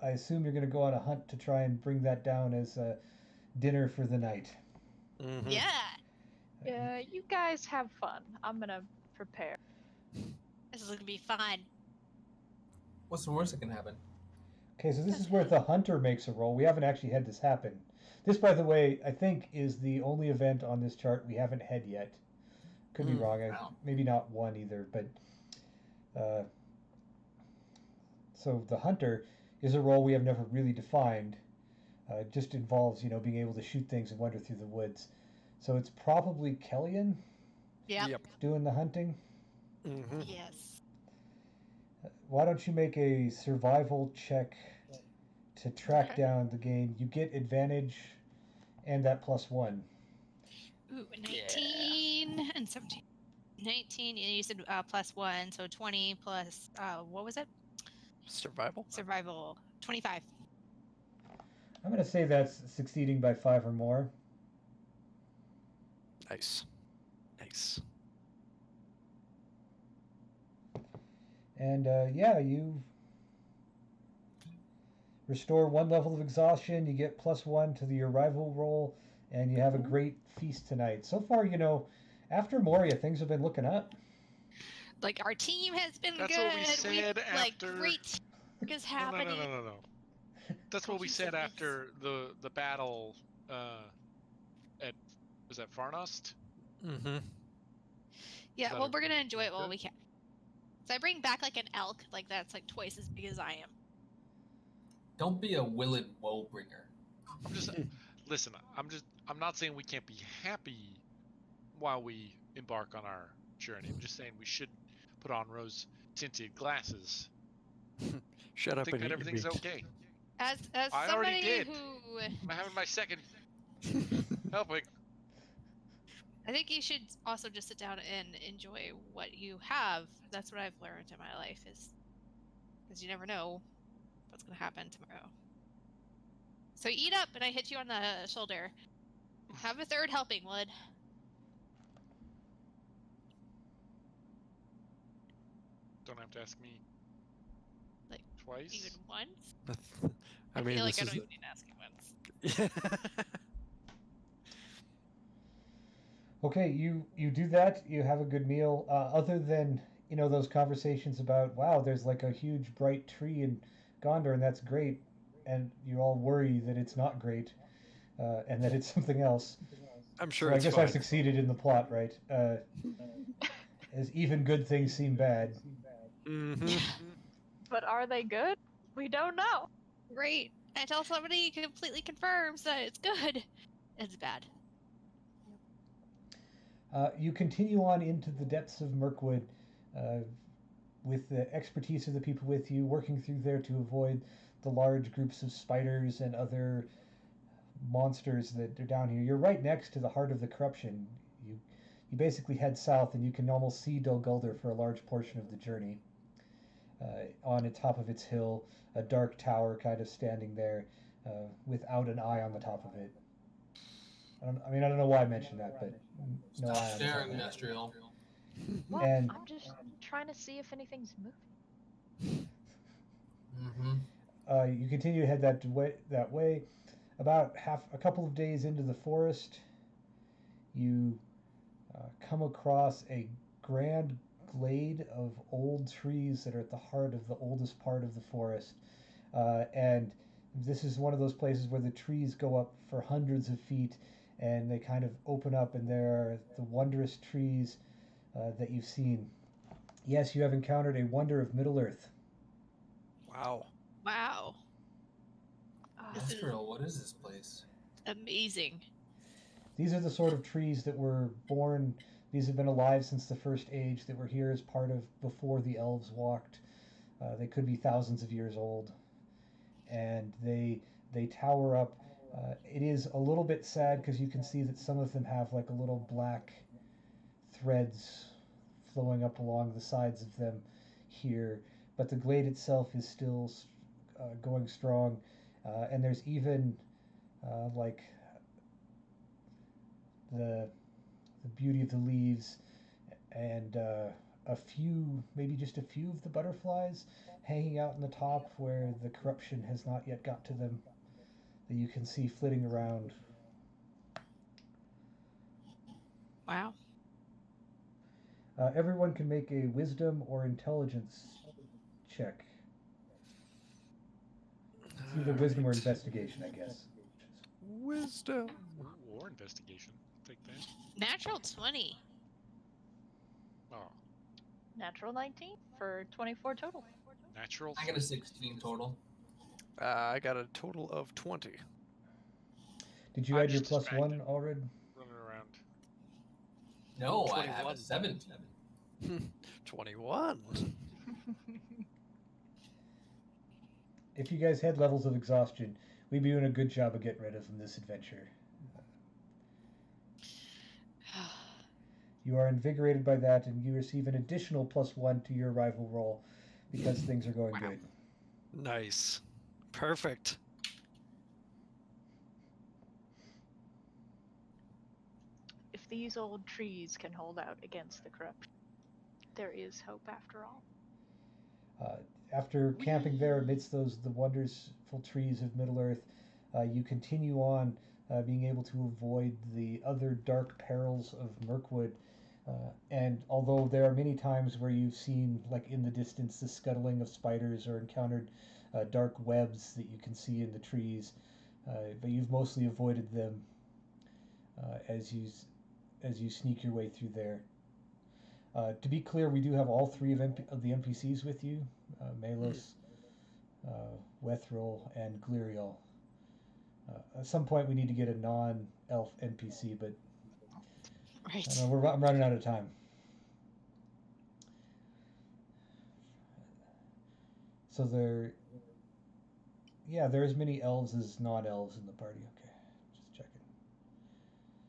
I assume you're going to go on a hunt to try and bring that down as a dinner for the night. Mm-hmm. Yeah. Yeah, you guys have fun. I'm gonna prepare. This is gonna be fun. What's the worst that can happen? Okay, so this is where the hunter makes a roll. We haven't actually had this happen. This, by the way, I think is the only event on this chart we haven't had yet. Could be wrong. Wow. Maybe not one either, but so the hunter is a role we have never really defined. It just involves, being able to shoot things and wander through the woods. So it's probably Kellyan Yep. Yep. doing the hunting. Mm-hmm. Yes. Why don't you make a survival check to track Okay. down the game? You get advantage and that +1. Ooh, 19 and 17. 19, and you said +1, so 20 plus, what was it? Survival. Survival. 25. I'm going to say that's succeeding by 5 or more. Nice. Nice. And you restore 1 level of exhaustion. You get +1 to the arrival roll, and you have a great feast tonight. So far, after Moria, things have been looking up. Like, our team has been That's good. what we said like, after- great work is No, happening. no. That's what we said after the battle at Is that Farnost? Mm-hmm. Yeah, that well, a- we're gonna enjoy it while good? we can. So I bring back like an elk, like that's like twice as big as I am. Don't be a Willid Woebringer. I'm just listen. I'm not saying we can't be happy while we embark on our journey. I'm just saying we should put on rose-tinted glasses. Shut up Think and that eat your everything's meat. okay. As I already somebody did. who I'm having my second helping. I think you should also just sit down and enjoy what you have. That's what I've learned in my life is because you never know what's gonna happen tomorrow. So eat up, and I hit you on the shoulder. Have a third helping, Wood. Don't have to ask me Like, twice. Even once? I mean, feel like this I is don't even need to ask you once. Okay, you do that. You have a good meal. Other than those conversations about, wow, there's like a huge bright tree in Gondor, and that's great, and you all worry that it's not great, and that it's something else. I'm sure So I it's guess fine. I've succeeded in the plot, right? As even good things seem bad. Mm-hmm. But are they good? We don't know. Great. Until somebody completely confirms that it's good. It's bad. You continue on into the depths of Mirkwood uh, with the expertise of the people with you, working through there to avoid the large groups of spiders and other monsters that are down here. You're right next to the heart of the corruption. You basically head south, and you can almost see Dol Guldur for a large portion of the journey. On the top of its hill, a dark tower kind of standing there, without an eye on the top of it. I don't know why I mentioned that, but no Stop eye on the top staring, of it. Industrial. Well, And I'm just trying to see if anything's moving. Mm-hmm. You continue to head that way. About a couple of days into the forest, you come across a grand glade of old trees that are at the heart of the oldest part of the forest. And this is one of those places where the trees go up for hundreds of feet, and they kind of open up, and there are the wondrous trees that you've seen. Yes, you have encountered a wonder of Middle Earth. Wow. Wow. This is Industrial, what is this place? amazing. These are the sort of trees that were born. These have been alive since the First Age, that were here as part of before the elves walked. They could be thousands of years old, and they tower up. It is a little bit sad because you can see that some of them have like a little black threads flowing up along the sides of them here, but the glade itself is still going strong, and there's even like the beauty of the leaves, and a few, maybe just a few of the butterflies hanging out in the top where the corruption has not yet got to them, that you can see flitting around. Wow. Everyone can make a wisdom or intelligence check. It's either wisdom or Alright. investigation, I guess. Wisdom. Ooh, or investigation. I'll take that. Natural 20. Oh, Natural 19 for 24 total. natural. I got a 3. 16 total. I got a total of 20. Did you I'm add your just plus distracted. one already? Running around. No, I have 21. a 17. 21. If you guys had levels of exhaustion, we'd be doing a good job of getting rid of them this adventure. You are invigorated by that, and you receive an additional plus one to your rival roll because things are going Wow. good. Nice. Perfect. If these old trees can hold out against the corruption, there is hope after all. After camping there amidst the wonderful trees of Middle Earth, you continue on, being able to avoid the other dark perils of Mirkwood. And although there are many times where you've seen, like in the distance, the scuttling of spiders, or encountered dark webs that you can see in the trees, but you've mostly avoided them. as you sneak your way through there. To be clear, we do have all three of the NPCs with you: Melos, Wethril, and Gliriel. At some point, we need to get a non-elf NPC, but Right. I'm running out of time. So there are as many elves as non-elves in the party. Okay, just checking.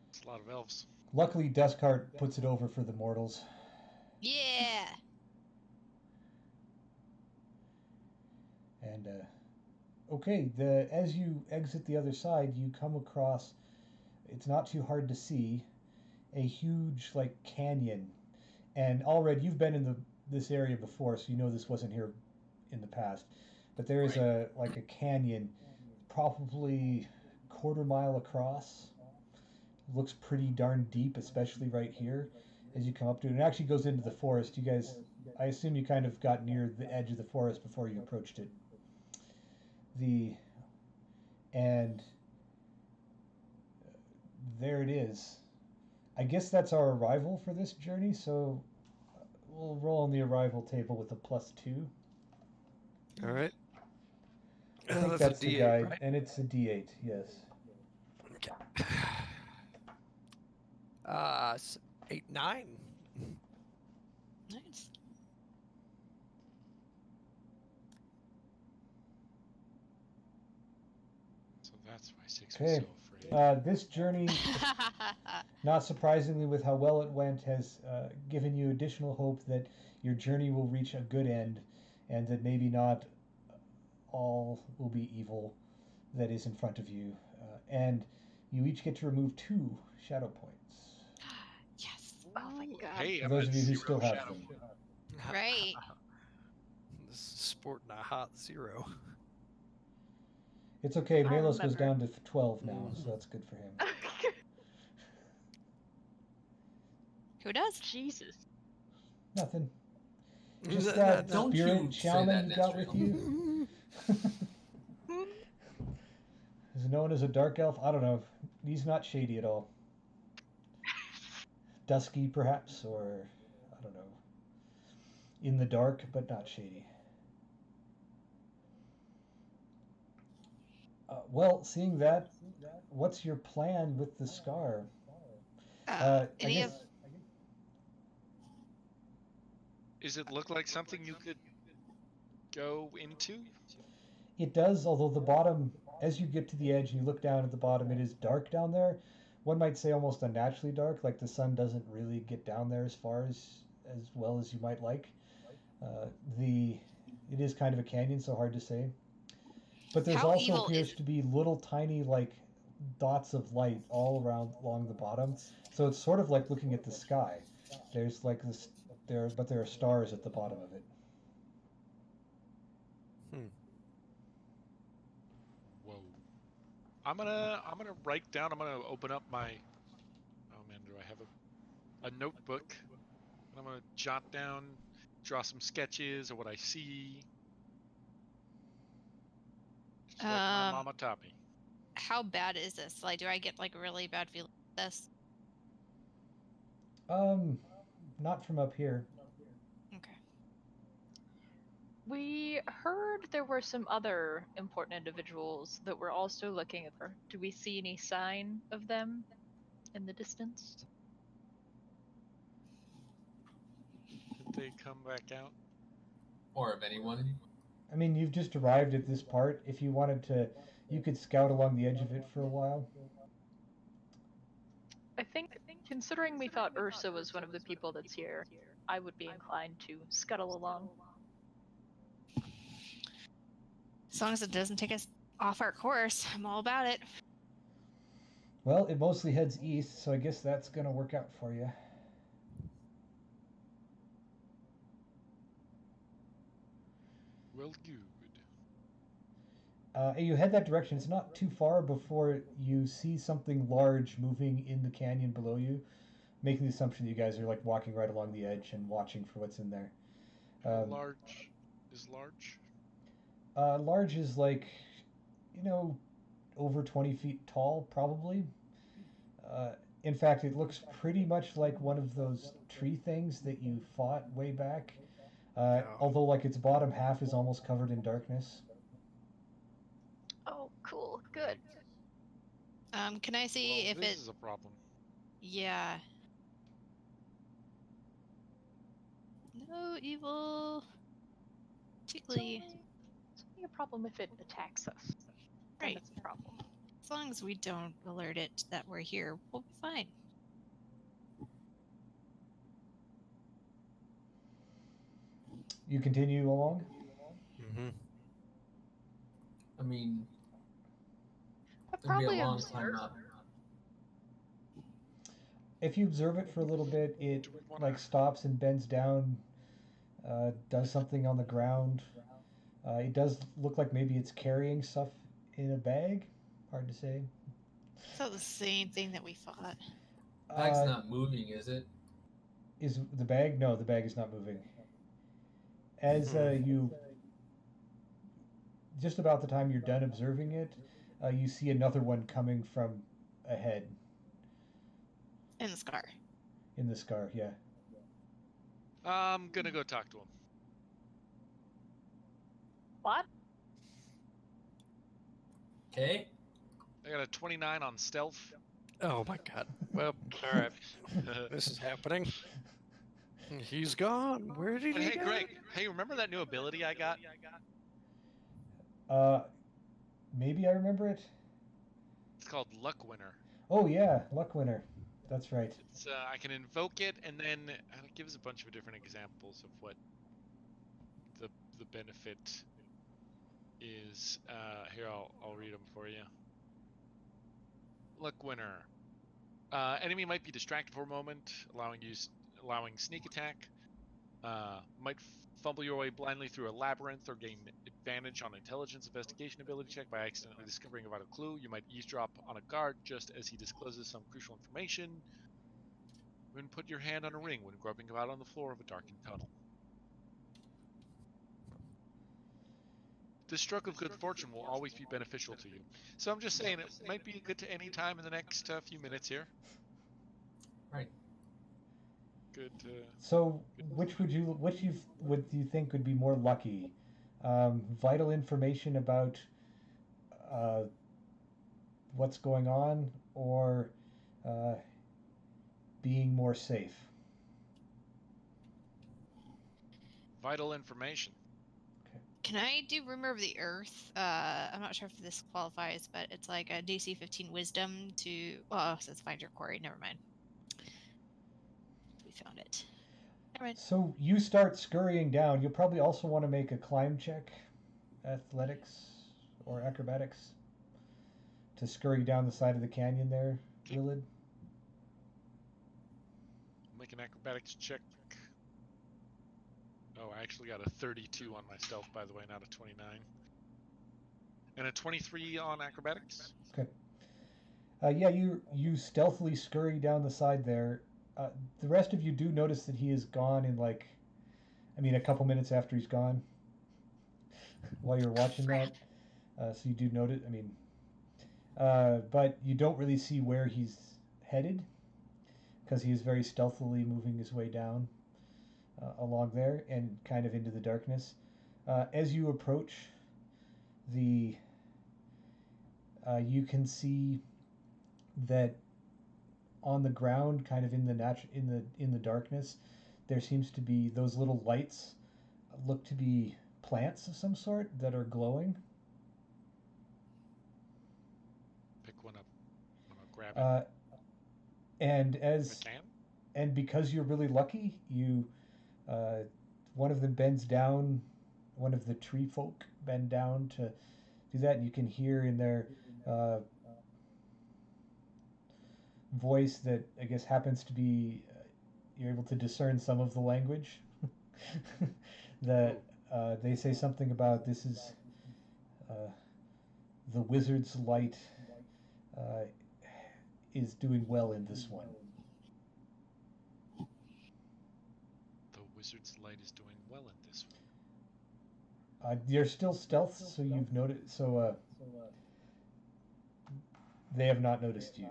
It's a lot of elves. Luckily, Duskhart puts it over for the mortals. Yeah. And okay, as you exit the other side, you come across. It's not too hard to see a huge canyon. And Allred, you've been in this area before, so you know this wasn't here in the past. But there is a canyon, probably quarter mile across. Looks pretty darn deep, especially right here as you come up to it. It actually goes into the forest. You guys, I assume you kind of got near the edge of the forest before you approached it. And there it is. I guess that's our arrival for this journey, so we'll roll on the arrival table with a +2. All right. I think that's the D8, guide, right? and it's a D8, yes. Okay. 8, 9. Nice. So that's why 6 was Okay. so afraid. This journey, not surprisingly, with how well it went, has given you additional hope that your journey will reach a good end, and that maybe not all will be evil that is in front of you. And you each get to remove 2 shadow points. Yes. Oh my Ooh, god. Hey, For I'm those at of you who 0 still have shadow them. point. Right. This is sporting a hot 0. It's okay, I Melos goes remember. down to 12 now, so that's good for him. Who does? Jesus. Nothing. Just Just that Don't spirit you say shaman that, you got with Nesriel. you. Is known as a dark elf. I don't know. He's not shady at all. Dusky, perhaps, or I don't know. In the dark, but not shady. Well, seeing that, what's your plan with the scar? I Any guess of Does it look like something you could go into? it does, although the bottom, as you get to the edge and you look down at the bottom, it is dark down there. One might say almost unnaturally dark, like the sun doesn't really get down there as well as you might like. Uh, the it is kind of a canyon, so hard to say. But there's how also evil appears is to be little tiny dots of light all around along the bottom. So it's sort of like looking at the sky. There's this but there are stars at the bottom of it. Whoa. I'm gonna write down. I'm gonna open up my. Oh man, do I have a notebook? And I'm gonna jot down, draw some sketches of what I see. Just like my mama taught me. how bad is this? Like, do I get really bad feelings with this? Not from up here. Okay. We heard there were some other important individuals that were also looking at her. Do we see any sign of them in the distance? Did they come back out? Or of anyone. I mean, you've just arrived at this part. If you wanted to, you could scout along the edge of it for a while. I think, considering we thought Ursa was one of the people that's here, I would be inclined to scuttle along. As long as it doesn't take us off our course, I'm all about it. Well, it mostly heads east, so I guess that's gonna work out for you. Well, good. You head that direction. It's not too far before you see something large moving in the canyon below you, making the assumption that you guys are walking right along the edge and watching for what's in there. How large is large? Large is over 20 feet tall, probably. In fact, it looks pretty much like one of those tree things that you fought way back. Yeah. Although, like, its bottom half is almost covered in darkness. Oh, cool. Good. Can I see Well, if this it? is a problem. Yeah. No evil. Tickly. It's only a problem if it attacks us. Then Right. it's a problem. As long as we don't alert it that we're here, we'll be fine. You continue along. Mm-hmm. I mean, But it'd be a probably long observe. climb up. If you observe it for a little bit, it Do we want like to? stops and bends down, does something on the ground. It does look like maybe it's carrying stuff in a bag. Hard to say. It's not the same thing that we thought. Bag's Uh, not moving, is it? is the bag? No, the bag is not moving. As you, just about the time you're done observing it, you see another one coming from ahead In the scar. in the scar. Yeah. I'm gonna go talk to him. What? Okay. I got a 29 on stealth. Oh my god. Well, all right. This is happening. He's gone. Where did But he hey, go? Greg. Hey, remember that new ability I got? Maybe I remember it. It's called Luck Winner. Oh yeah, Luck Winner. That's right. It's I can invoke it, and then it gives a bunch of different examples of what the benefit is. Here, I'll read them for you. Luck Winner. Enemy might be distracted for a moment, allowing sneak attack. Might fumble your way blindly through a labyrinth or gain advantage on intelligence investigation ability check by accidentally discovering a vital clue. You might eavesdrop on a guard just as he discloses some crucial information. Then put your hand on a ring when groping about on the floor of a darkened tunnel. This stroke of good fortune will always be beneficial to you. So I'm just saying it might be good to any time in the next few minutes here. Right. Good. So, which would you think would be more lucky? Vital information about uh, what's going on, or uh, being more safe? Vital information. Can I do Rumor of the Earth? I'm not sure if this qualifies, but it's like a DC 15 Wisdom to. Oh, it says find your quarry. Never mind. We found it. Never mind. So you start scurrying down. You'll probably also want to make a climb check, athletics or acrobatics, to scurry down the side of the canyon there, Okay. Lilith. Make an acrobatics check. Oh, I actually got a 32 on my stealth, by the way, not a 29. And a 23 on acrobatics. Okay. Yeah, you stealthily scurry down the side there. The rest of you do notice that he is gone in a couple minutes after he's gone. While you're watching Crap. that, so you do notice. But you don't really see where he's headed because he is very stealthily moving his way down along there and kind of into the darkness. As you approach the, you can see that on the ground, kind of in the darkness, there seems to be those little lights look to be plants of some sort that are glowing. Pick one up. I'm gonna grab it. And If I can. and because you're really lucky, one of them bends down. One of the tree folk bend down to do that, and you can hear in their voice that I guess happens to be. You're able to discern some of the language. That they say something about this is the wizard's light is doing well in this one. The wizard's light is doing well in this one. You're still stealth, so you've noticed. So they have not noticed you.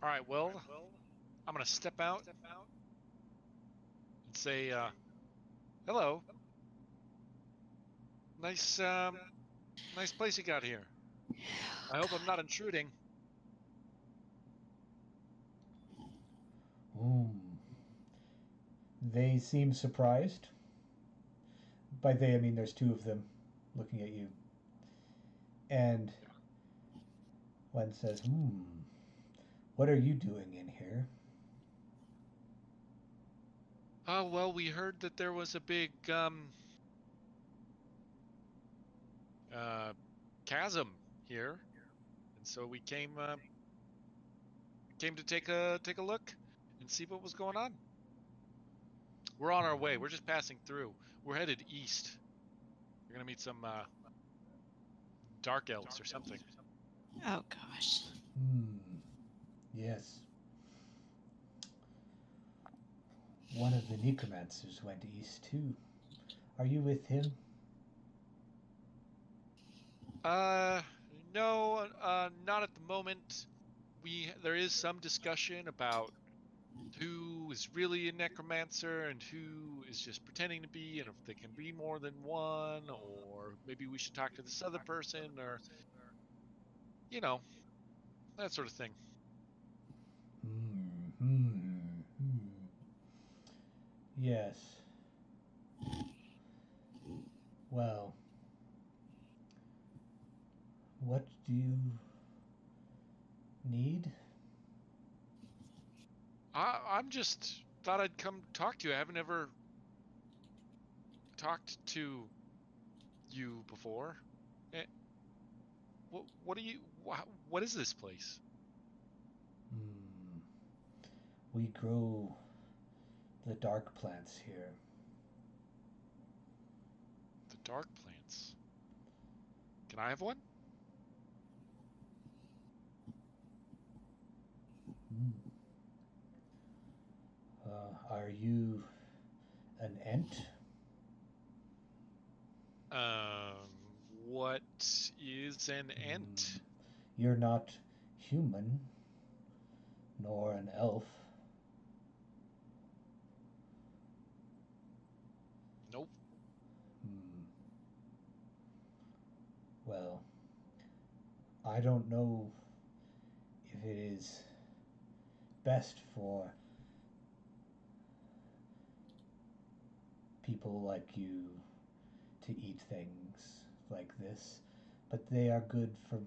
All right, well, I'm gonna step out and say, hello. Nice, nice place you got here. I hope I'm not intruding. Hmm. They seem surprised. By they, I mean there's two of them looking at you. And one says, what are you doing in here? Oh, well, we heard that there was a big, chasm here, and so we came to take a look and see what was going on. We're on our way. We're just passing through. We're headed east. We're gonna meet some dark elves or something. Oh gosh. Yes. One of the necromancers went east too. Are you with him? No, not at the moment. There is some discussion about who is really a necromancer and who is just pretending to be, and if they can be more than one, or maybe we should talk to this other person, or that sort of thing. Yes. Well, what do you need? I'm just thought I'd come talk to you. I haven't ever talked to you before. Eh, what do you? What is this place? We grow the dark plants here. The dark plants. Can I have one? Are you an ent? What is an ent? You're not human, nor an elf. Nope. Well, I don't know if it is best for people like you to eat things like this, but they are good for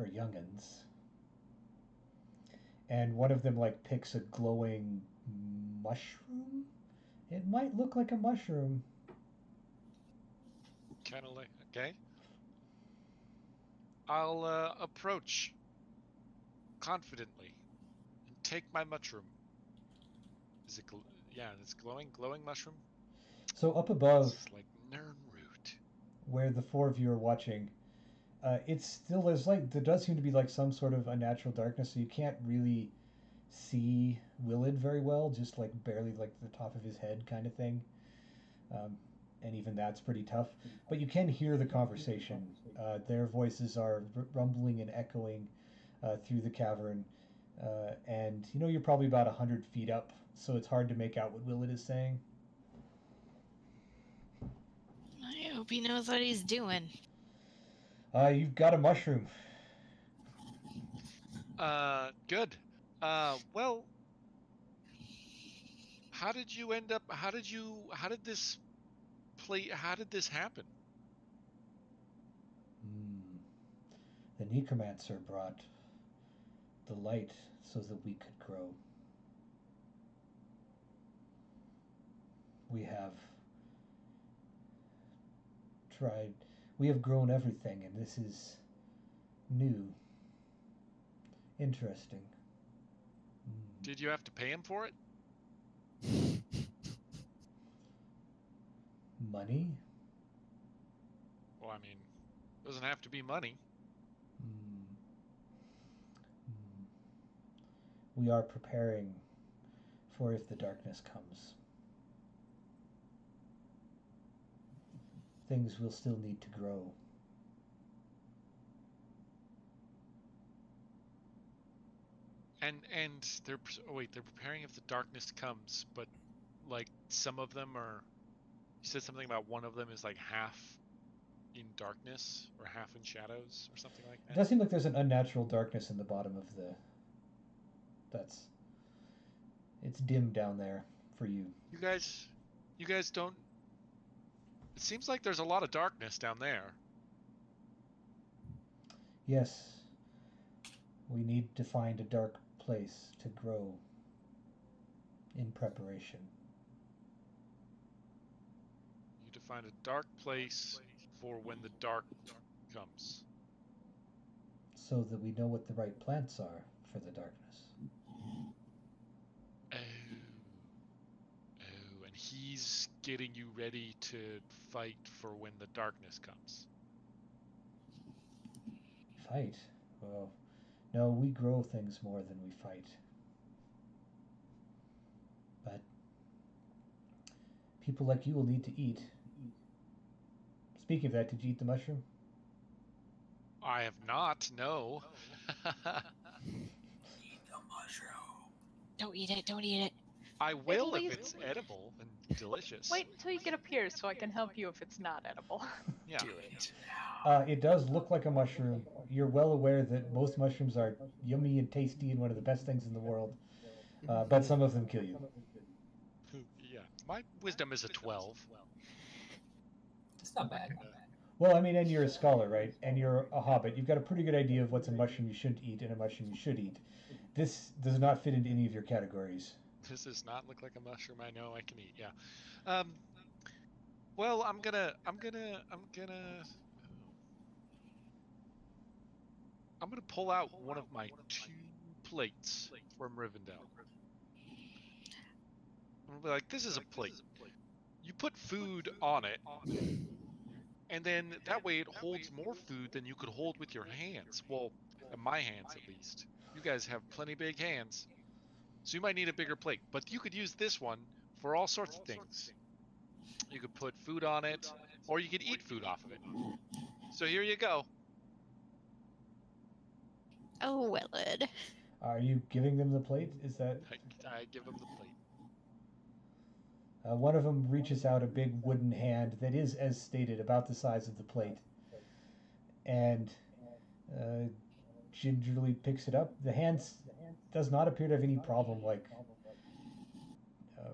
young'uns. And one of them like picks a glowing mushroom. It might look like a mushroom. Kind of like, okay. I'll approach confidently and take my mushroom. Is it? Yeah, it's glowing mushroom. So up above, It's like Nernroot. where the four of you are watching, it's still there does seem to be like some sort of unnatural darkness, so you can't really see Willard very well, just like barely like the top of his head kind of thing. And even that's pretty tough. But you can hear the conversation. Their voices are rumbling and echoing through the cavern. And you're probably about 100 feet up, so it's hard to make out what Willard is saying. I hope he knows what he's doing. You've got a mushroom. Good. Well, how did you end up? How did this how did this happen? The necromancer brought the light so that we could grow. We have tried, we have grown everything, and this is new. Interesting. Did you have to pay him for it? Money? Well, I mean, it doesn't have to be money. We are preparing for if the darkness comes. Things will still need to grow. And they're they're preparing if the darkness comes, but like some of them are. You said something about one of them is like half in darkness or half in shadows or something like It that. does seem like there's an unnatural darkness in the bottom of the. That's. It's dim down there for you. You guys don't. It seems like there's a lot of darkness down there. Yes, we need to find a dark place to grow in preparation. You need to find a dark place for when the dark comes. So that we know what the right plants are for the darkness. Oh, and he's getting you ready to fight for when the darkness comes. Fight? Well, no, we grow things more than we fight. But people like you will need to eat. Speaking of that, did you eat the mushroom? I have not, no. Eat the mushroom. Don't eat it. Don't eat it. I will if least- it's edible and delicious. Wait until you get up here so I can help you if it's not edible. Yeah. Do it. It does look like a mushroom. You're well aware that most mushrooms are yummy and tasty and one of the best things in the world. But some of them kill you. Yeah. My wisdom is a 12. It's not bad. Well, I mean, and you're a scholar, right? And you're a hobbit. You've got a pretty good idea of what's a mushroom you shouldn't eat and a mushroom you should eat. This does not fit into any of your categories. This does not look like a mushroom I know I can eat. Yeah. Well, I'm gonna pull out one of my 2 plates from Rivendell. I'm gonna be like, this is a plate. You put food on it, and then that way it holds more food than you could hold with your hands. Well, in my hands at least. You guys have plenty big hands, so you might need a bigger plate. But you could use this one for all sorts of things. You could put food on it, or you could eat food off of it. So here you go. Oh, Willard. Are you giving them the plate? Is that I give him the plate. one of them reaches out a big wooden hand that is, as stated, about the size of the plate, and gingerly picks it up. The hand does not appear to have any problem, like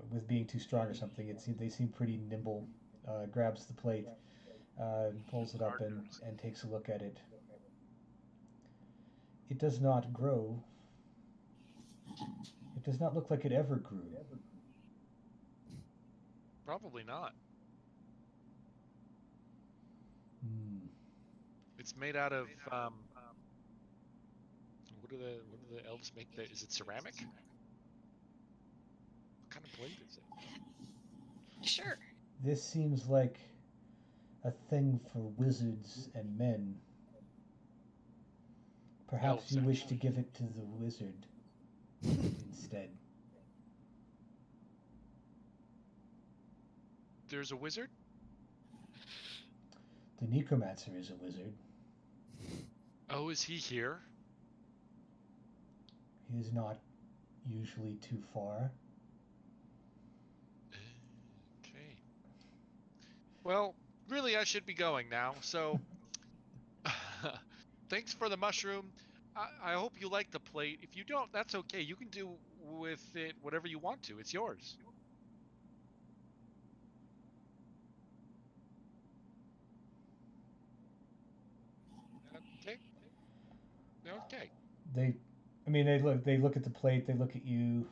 with being too strong or something. They seem pretty nimble. Grabs the plate, pulls it up, and takes a look at it. It does not grow. It does not look like it ever grew. Probably not. Hmm. It's made out of what do the elves make? Is it ceramic? What kind of plate is it? Sure. This seems like a thing for wizards and men. Perhaps Elves, you wish actually. to give it to the wizard instead. There's a wizard? The necromancer is a wizard. Oh, is he here? He is not usually too far. Okay. Well, really, I should be going now. So, thanks for the mushroom. I hope you like the plate. If you don't, that's okay. You can do with it whatever you want to. It's yours. Okay. Okay. They look at the plate, they look at you.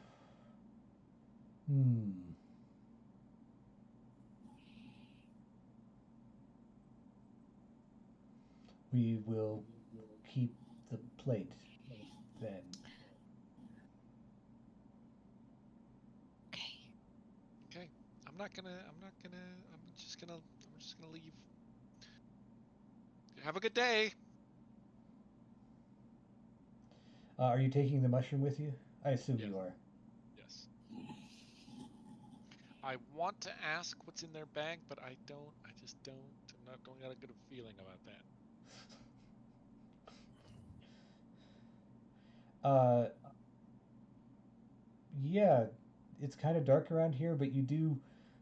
We will keep the plate then. Okay. Okay. I'm just gonna leave. Have a good day. Are you taking the mushroom with you? I assume Yes. you are. Yes. I want to ask what's in their bag, but I don't. I just don't. Don't got a good feeling about that. Yeah, it's kind of dark around here, but you do,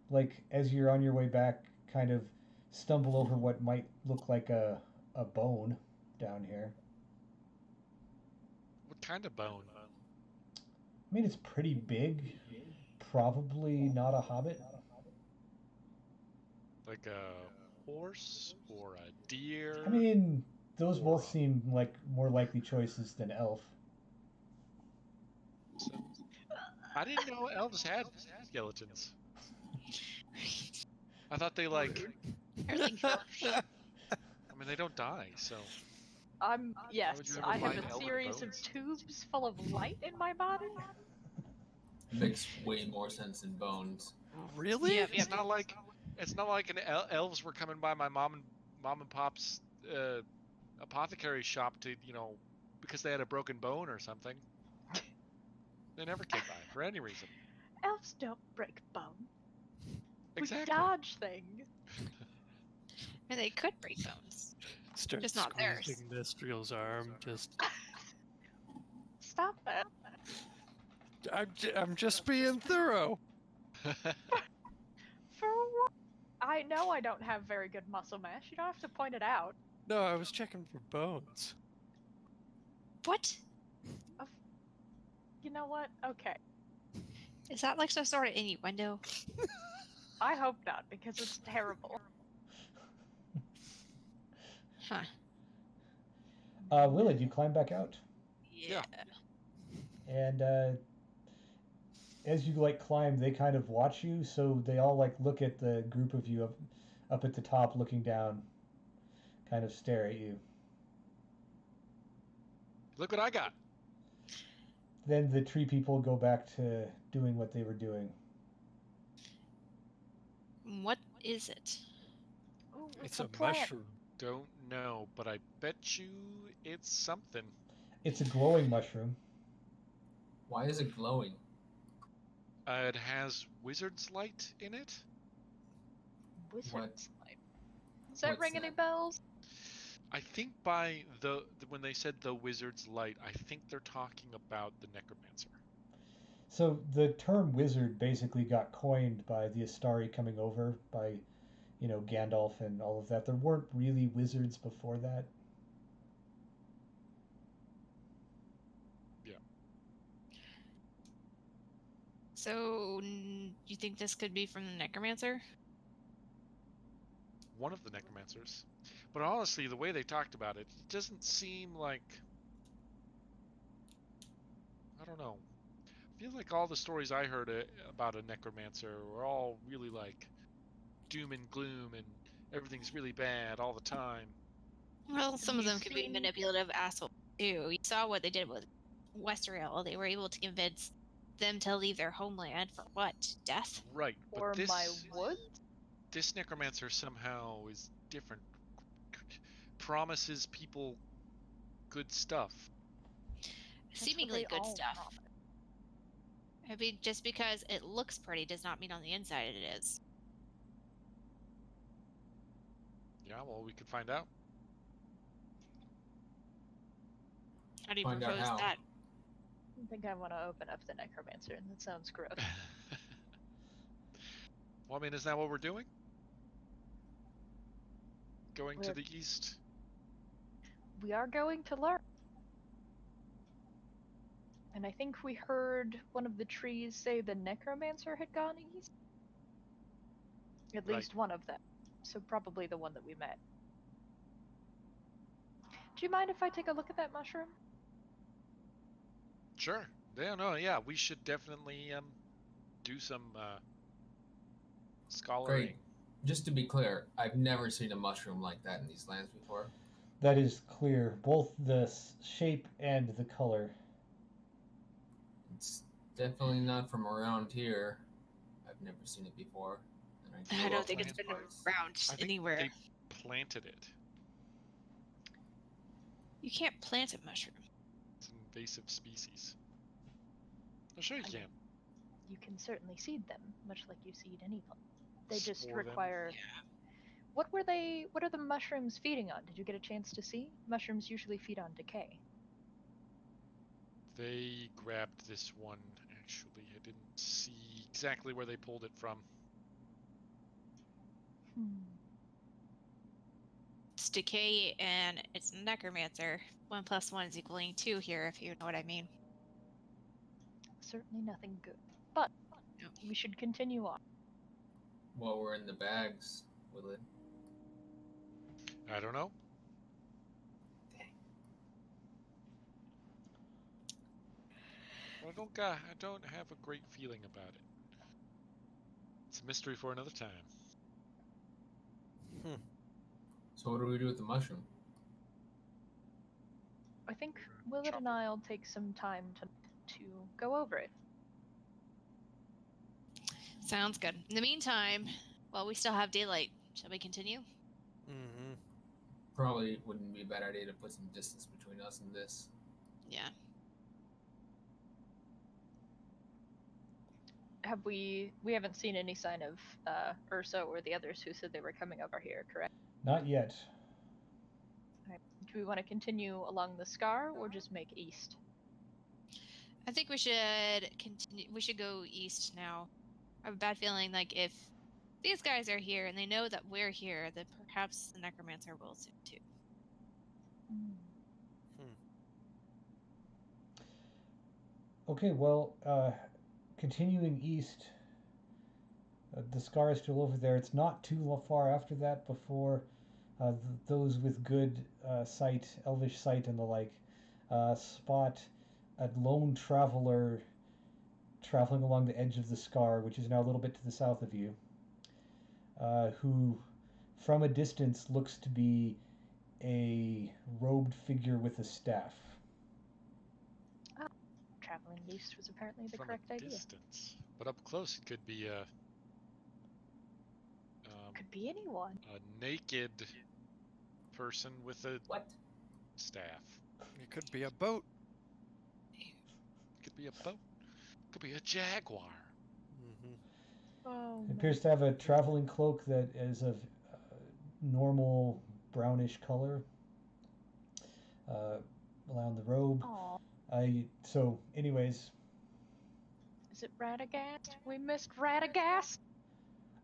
like, as you're on your way back, kind of stumble over what might look like a bone down here. What kind of bone? I mean, it's pretty big. Probably not a hobbit. Like a horse or a deer? I mean, those Or both seem like more likely choices than elf. I didn't know elves had skeletons. I thought they like. They're like I mean, they don't die, so. Yes, would you ever I have find a elven series of bones? tubes full of light in my body. Makes way more sense than bones. Really? Yep, It's not like elves were coming by my mom and pop's apothecary shop to because they had a broken bone or something. They never came by for any reason. Elves don't break bone. Exactly. We dodge things. And they could break bones. Start Just not theirs. squeezing Nestriel's arm. Stop that. I'm just being thorough. For what? I know I don't have very good muscle mass. You don't have to point it out. No, I was checking for bones. What? You know what? Okay. Is that like some sort of innuendo? I hope not, because it's terrible. Huh. Willard, you climb back out, Yeah. and as you like climb, they kind of watch you. So they all like look at the group of you up at the top, looking down, kind of stare at you. Look what I got. Then the tree people go back to doing what they were doing. What is it? Ooh, It's a plant. mushroom. Don't know, but I bet you it's something. It's a glowing mushroom. Why is it glowing? It has wizard's light in it. Wizard's light. Does that What's ring any that? bells? I think by when they said the wizard's light, I think they're talking about the necromancer. So the term wizard basically got coined by the Astari coming over, by, Gandalf and all of that. There weren't really wizards before that. Yeah. So, you think this could be from the necromancer? One of the necromancers. But honestly, the way they talked about it, it doesn't seem like. I don't know. I feel like all the stories I heard about a necromancer were all really like doom and gloom and everything's really bad all the time. Well, some of you them could be seen- manipulative assholes too. You saw what they did with Westriel. They were able to convince them to leave their homeland for what? Death? Right, but Or this my woods? this necromancer somehow is different. Promises people good stuff. That's what Seemingly they good all stuff. promise. I mean, just because it looks pretty does not mean on the inside it is. Yeah, well, we could find out. How do you Find out propose how. that? I think I want to open up the necromancer, and that sounds gross. Well, I mean, isn't that what we're doing? Going to We're- the east? We are going to learn. And I think we heard one of the trees say the necromancer had gone east. At Right. least one of them. So probably the one that we met. Do you mind if I take a look at that mushroom? Sure. Yeah, no, yeah, we should definitely do some scholaring. Great. Just to be clear, I've never seen a mushroom like that in these lands before. That is clear, both the shape and the color. It's definitely not from around here. I've never seen it before. And I grew don't up think in it's these been parts. around I think anywhere. they planted it. You can't plant a mushroom. It's an invasive species. I'm sure you I can. mean, you can certainly seed them, much like you seed any plant. They just Spore them. require. What are the mushrooms feeding on? Did you get a chance to see? Mushrooms usually feed on decay. They grabbed this one actually I didn't see exactly where they pulled it from. It's decay and it's necromancer. 1 + 1 is equaling 2 here, if you know what I mean. Certainly nothing good. But No. we should continue on. While we're in the bags, will it? I don't know. Dang. I don't have a great feeling about it. It's a mystery for another time. So what do we do with the mushroom? I think Willett and I'll take some time to go over it. Sounds good. In the meantime, while we still have daylight, shall we continue? Mm-hmm. Probably wouldn't be a bad idea to put some distance between us and this. Yeah. We haven't seen any sign of Ursa or the others who said they were coming over here, correct? Not yet. Right. Do we want to continue along the Scar or just make east? I think we should continue. We should go east now. I have a bad feeling like if these guys are here and they know that we're here, then perhaps the necromancer will soon too. Okay, well, continuing east, the Scar is still over there. It's not too far after that before those with good sight, elvish sight and the like, spot a lone traveler traveling along the edge of the Scar, which is now a little bit to the south of you, who from a distance looks to be a robed figure with a staff. Traveling east was apparently the From correct a idea. distance. But up close, it could be a Could be anyone. a naked person with a What? staff. It could be a boat. It could be a boat. It could be a jaguar. Mm-hmm. Oh, It appears to have a traveling cloak that is of normal brownish color around the robe. Aw, So, anyways, is it Radagast? We missed Radagast?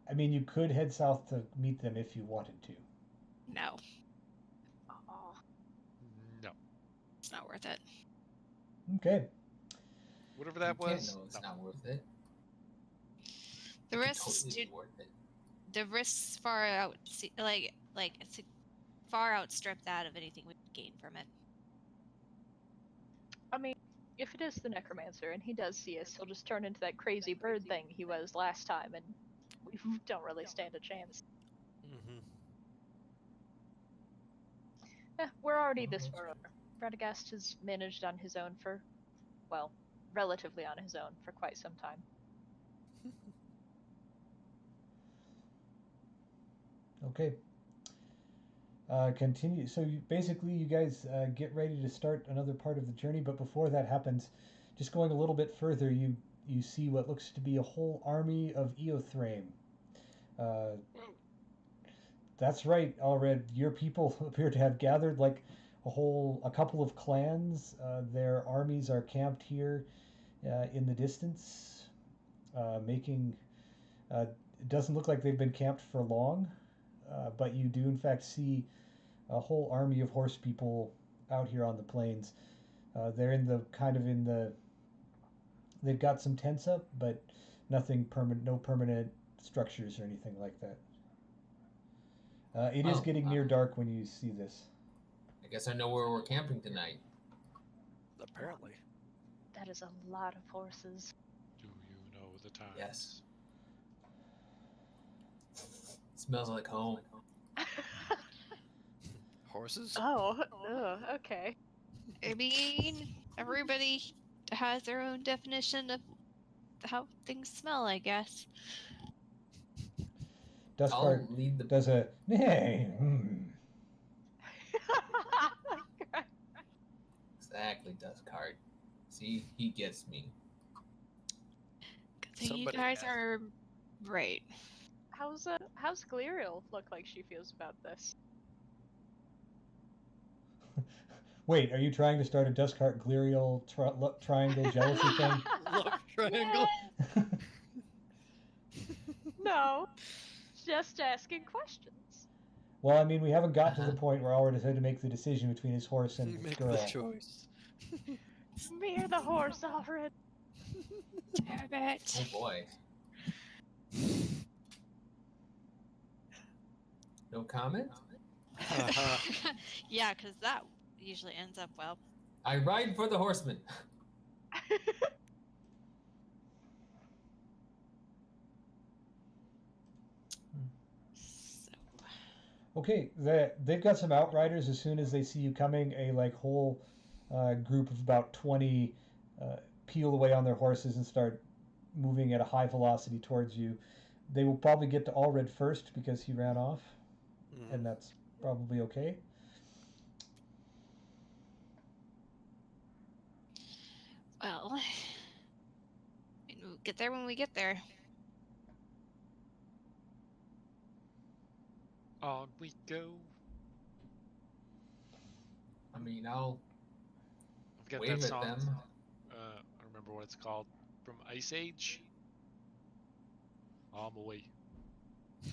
I mean, you could head south to meet them if you wanted to. No, Aw. No. it's not worth it. Okay. Whatever that You can't was. know it's No. not worth it. The It could risks, totally do, be worth it. the risks far out, far outstrip that of anything we could gain from it. I mean, if it is the Necromancer and he does see us, he'll just turn into that crazy bird thing he was last time, and we don't really stand a chance. Mm-hmm. We're already this that's far over. Radagast has managed on his own for, well, relatively on his own for quite some time. Okay. Continue. So basically, you guys get ready to start another part of the journey. But before that happens, just going a little bit further, you see what looks to be a whole army of Eothrame. That's right, Allred. Your people appear to have gathered like a couple of clans. Their armies are camped here in the distance, making. It doesn't look like they've been camped for long, but you do in fact see a whole army of horse people out here on the plains. They're in the. They've got some tents up, but nothing permanent. No permanent structures or anything like that. It is getting near dark when you see this. I guess I know where we're camping tonight. Apparently. That is a lot of horses. Do you know the times? Yes. Smells like home. Horses? Oh, okay. I mean, everybody has their own definition of how things smell, I guess. Dustcart I'll lead the. does a hey. Exactly, Dustcart. See, he gets me. Good thing you Somebody guys has. are right. How's Gliriel look like she feels about this? Wait, are you trying to start a Duskhart Glirial triangle jealousy thing? Love triangle. No, just asking questions. Well, I mean, we haven't got to the point where Alred has had to make the decision between his horse and the Make girl. the choice. Smear the horse, Alfred. Damn it. Oh boy. No comment? Yeah, because that usually ends up well. I ride for the horseman. So, Okay, they've got some outriders. As soon as they see you coming, a whole group of about 20 peel away on their horses and start moving at a high velocity towards you. They will probably get to Alred first because he ran off, and that's probably okay. well, we'll get there when we get there. On we go. I mean, I'll I've got wave that at song. them. I don't remember what it's called. From Ice Age. I'm away. I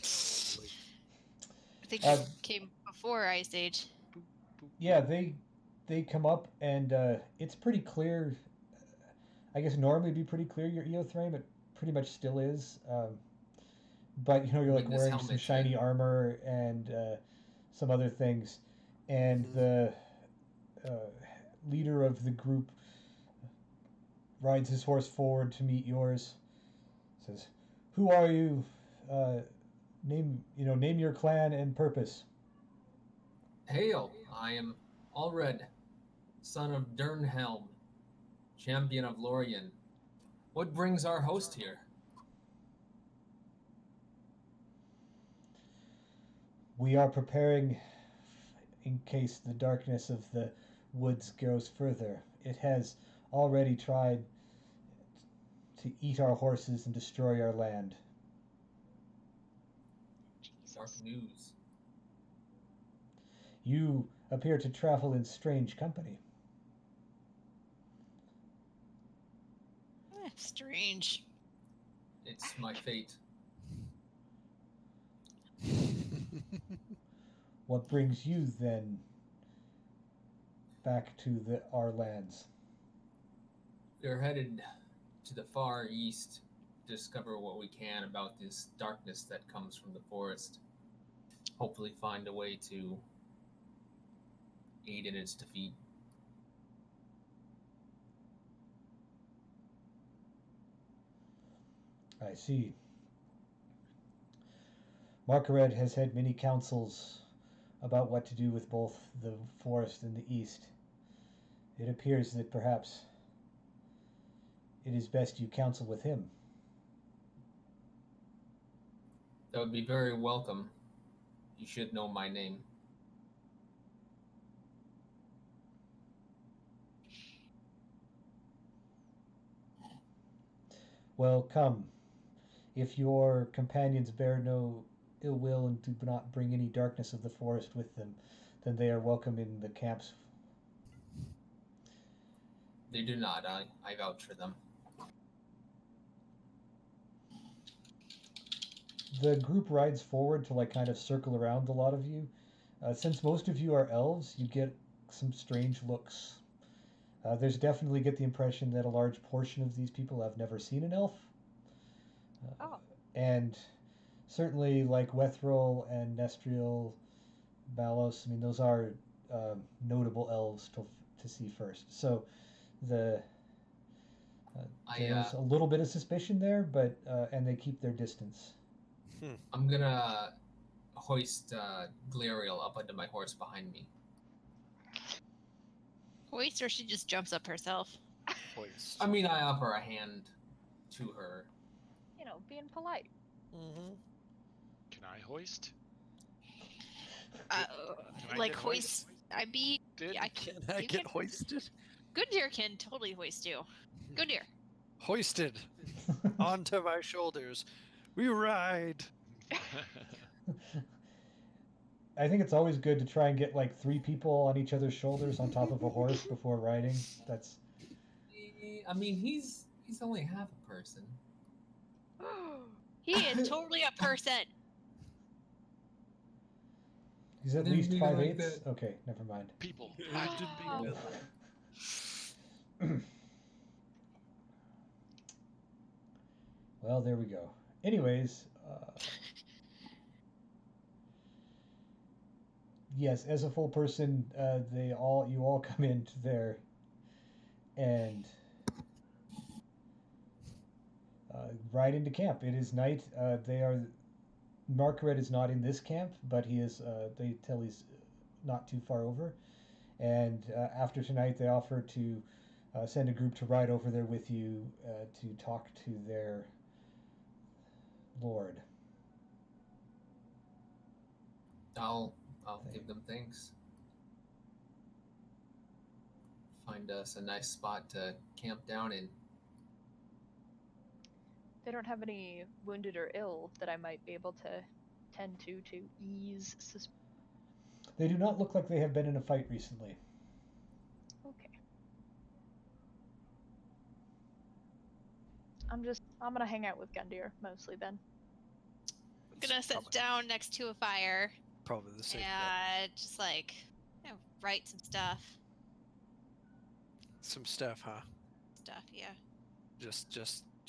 think it came before Ice Age. Yeah, they come up and it's pretty clear. I guess normally it'd be pretty clear your Eothrame. It pretty much still is. But you're I like mean, this wearing some helmet's shiny in. armor and some other things, and the leader of the group rides his horse forward to meet yours. Says, "Who are you? Name your clan and purpose." Hail, I am Alred, son of Durnhelm, champion of Lorien. What brings our host here? We are preparing in case the darkness of the woods goes further. It has already tried to eat our horses and destroy our land. Dark news. You appear to travel in strange company. Strange. It's my fate. What brings you then back to our lands? We're headed to the far east to discover what we can about this darkness that comes from the forest. Hopefully find a way to aid in its defeat. I see. Margaret has had many councils about what to do with both the forest and the east. It appears that perhaps it is best you counsel with him. That would be very welcome. You should know my name. Well, come. If your companions bear no ill will and do not bring any darkness of the forest with them, then they are welcome in the camps. They do not. I vouch for them. The group rides forward to kind of circle around a lot of you. Since most of you are elves, you get some strange looks. There's definitely get the impression that a large portion of these people have never seen an elf. And certainly like Wethril and Nestriel, Balos, I mean, those are notable elves to see first. So there's a little bit of suspicion there, but and they keep their distance. I'm gonna hoist Glariel up onto my horse behind me. Hoist, or she just jumps up herself? Hoist. I mean, I offer a hand to her. Being polite. Mm-hmm. Can I hoist? Like get hoist. I be. Yeah, Can I get hoisted? Good deer can totally hoist you. Good deer. Hoisted onto my shoulders. We ride. I think it's always good to try and get like 3 people on each other's shoulders on top of a horse before riding. That's I mean, he's only half a person. He is totally a person. he's at Didn't least mean it like 5/8. that. Okay, never mind. People. Well, there we go. Anyways, yes, as a full person, you all come into there, and ride into camp. It is night. Margaret is not in this camp, but he is. They tell he's not too far over, and after tonight, they offer to send a group to ride over there with you to talk to their lord. I'll give them thanks. Find us a nice spot to camp down in. They don't have any wounded or ill that I might be able to tend to ease suspicion. They do not look like they have been in a fight recently. Okay. I'm gonna hang out with Gundyr mostly then. I'm gonna sit down next to a fire Probably the same. and just like write some stuff. Some stuff, huh? Stuff, yeah. Just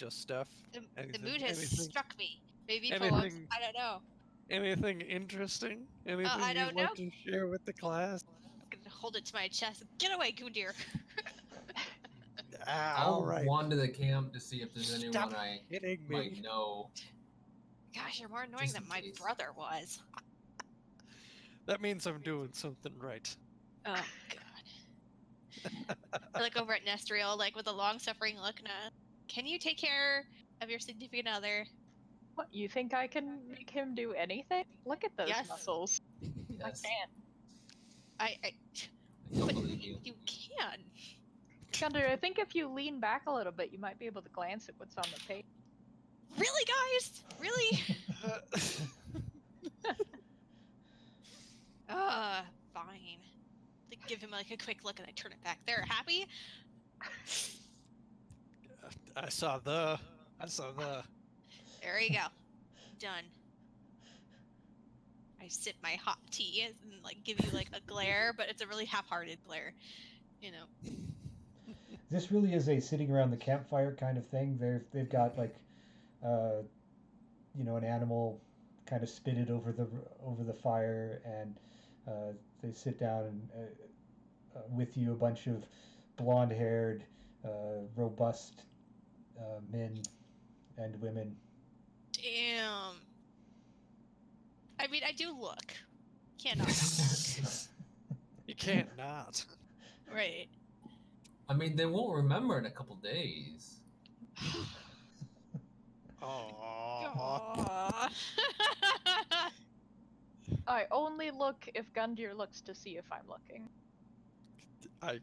stuff. The mood has struck me. Maybe anything- poems. I don't know. Anything interesting? Anything I you'd don't like know. to share with the class? I'm gonna hold it to my chest. Get away, Gundyr. I'll All right. wander the camp to see if there's anyone Stop I hitting might me. know. Gosh, you're more annoying Just than in my case. brother was. That means I'm doing something right. Oh god. I look over at Nestriel, like with a long-suffering look, and can you take care of your significant other? What, you think I can make him do anything? Look at those Yes. muscles. Yes, I I don't but believe you. you can. Gundyr, I think if you lean back a little bit, you might be able to glance at what's on the page. Really, guys? Really? Fine. They give him like a quick look and I turn it back. They're happy? I saw the. There you go. Done. I sip my hot tea and like give you like a glare, but it's a really half-hearted glare. You know. This really is a sitting around the campfire kind of thing. They've got like, an animal kind of spitted over the fire, and they sit down and with you, a bunch of blonde-haired, robust men and women. Damn. I mean, I do look. Cannot. You can't not. Right. I mean, they won't remember in a couple days. Aww. I only look if Gundyr looks to see if I'm looking. I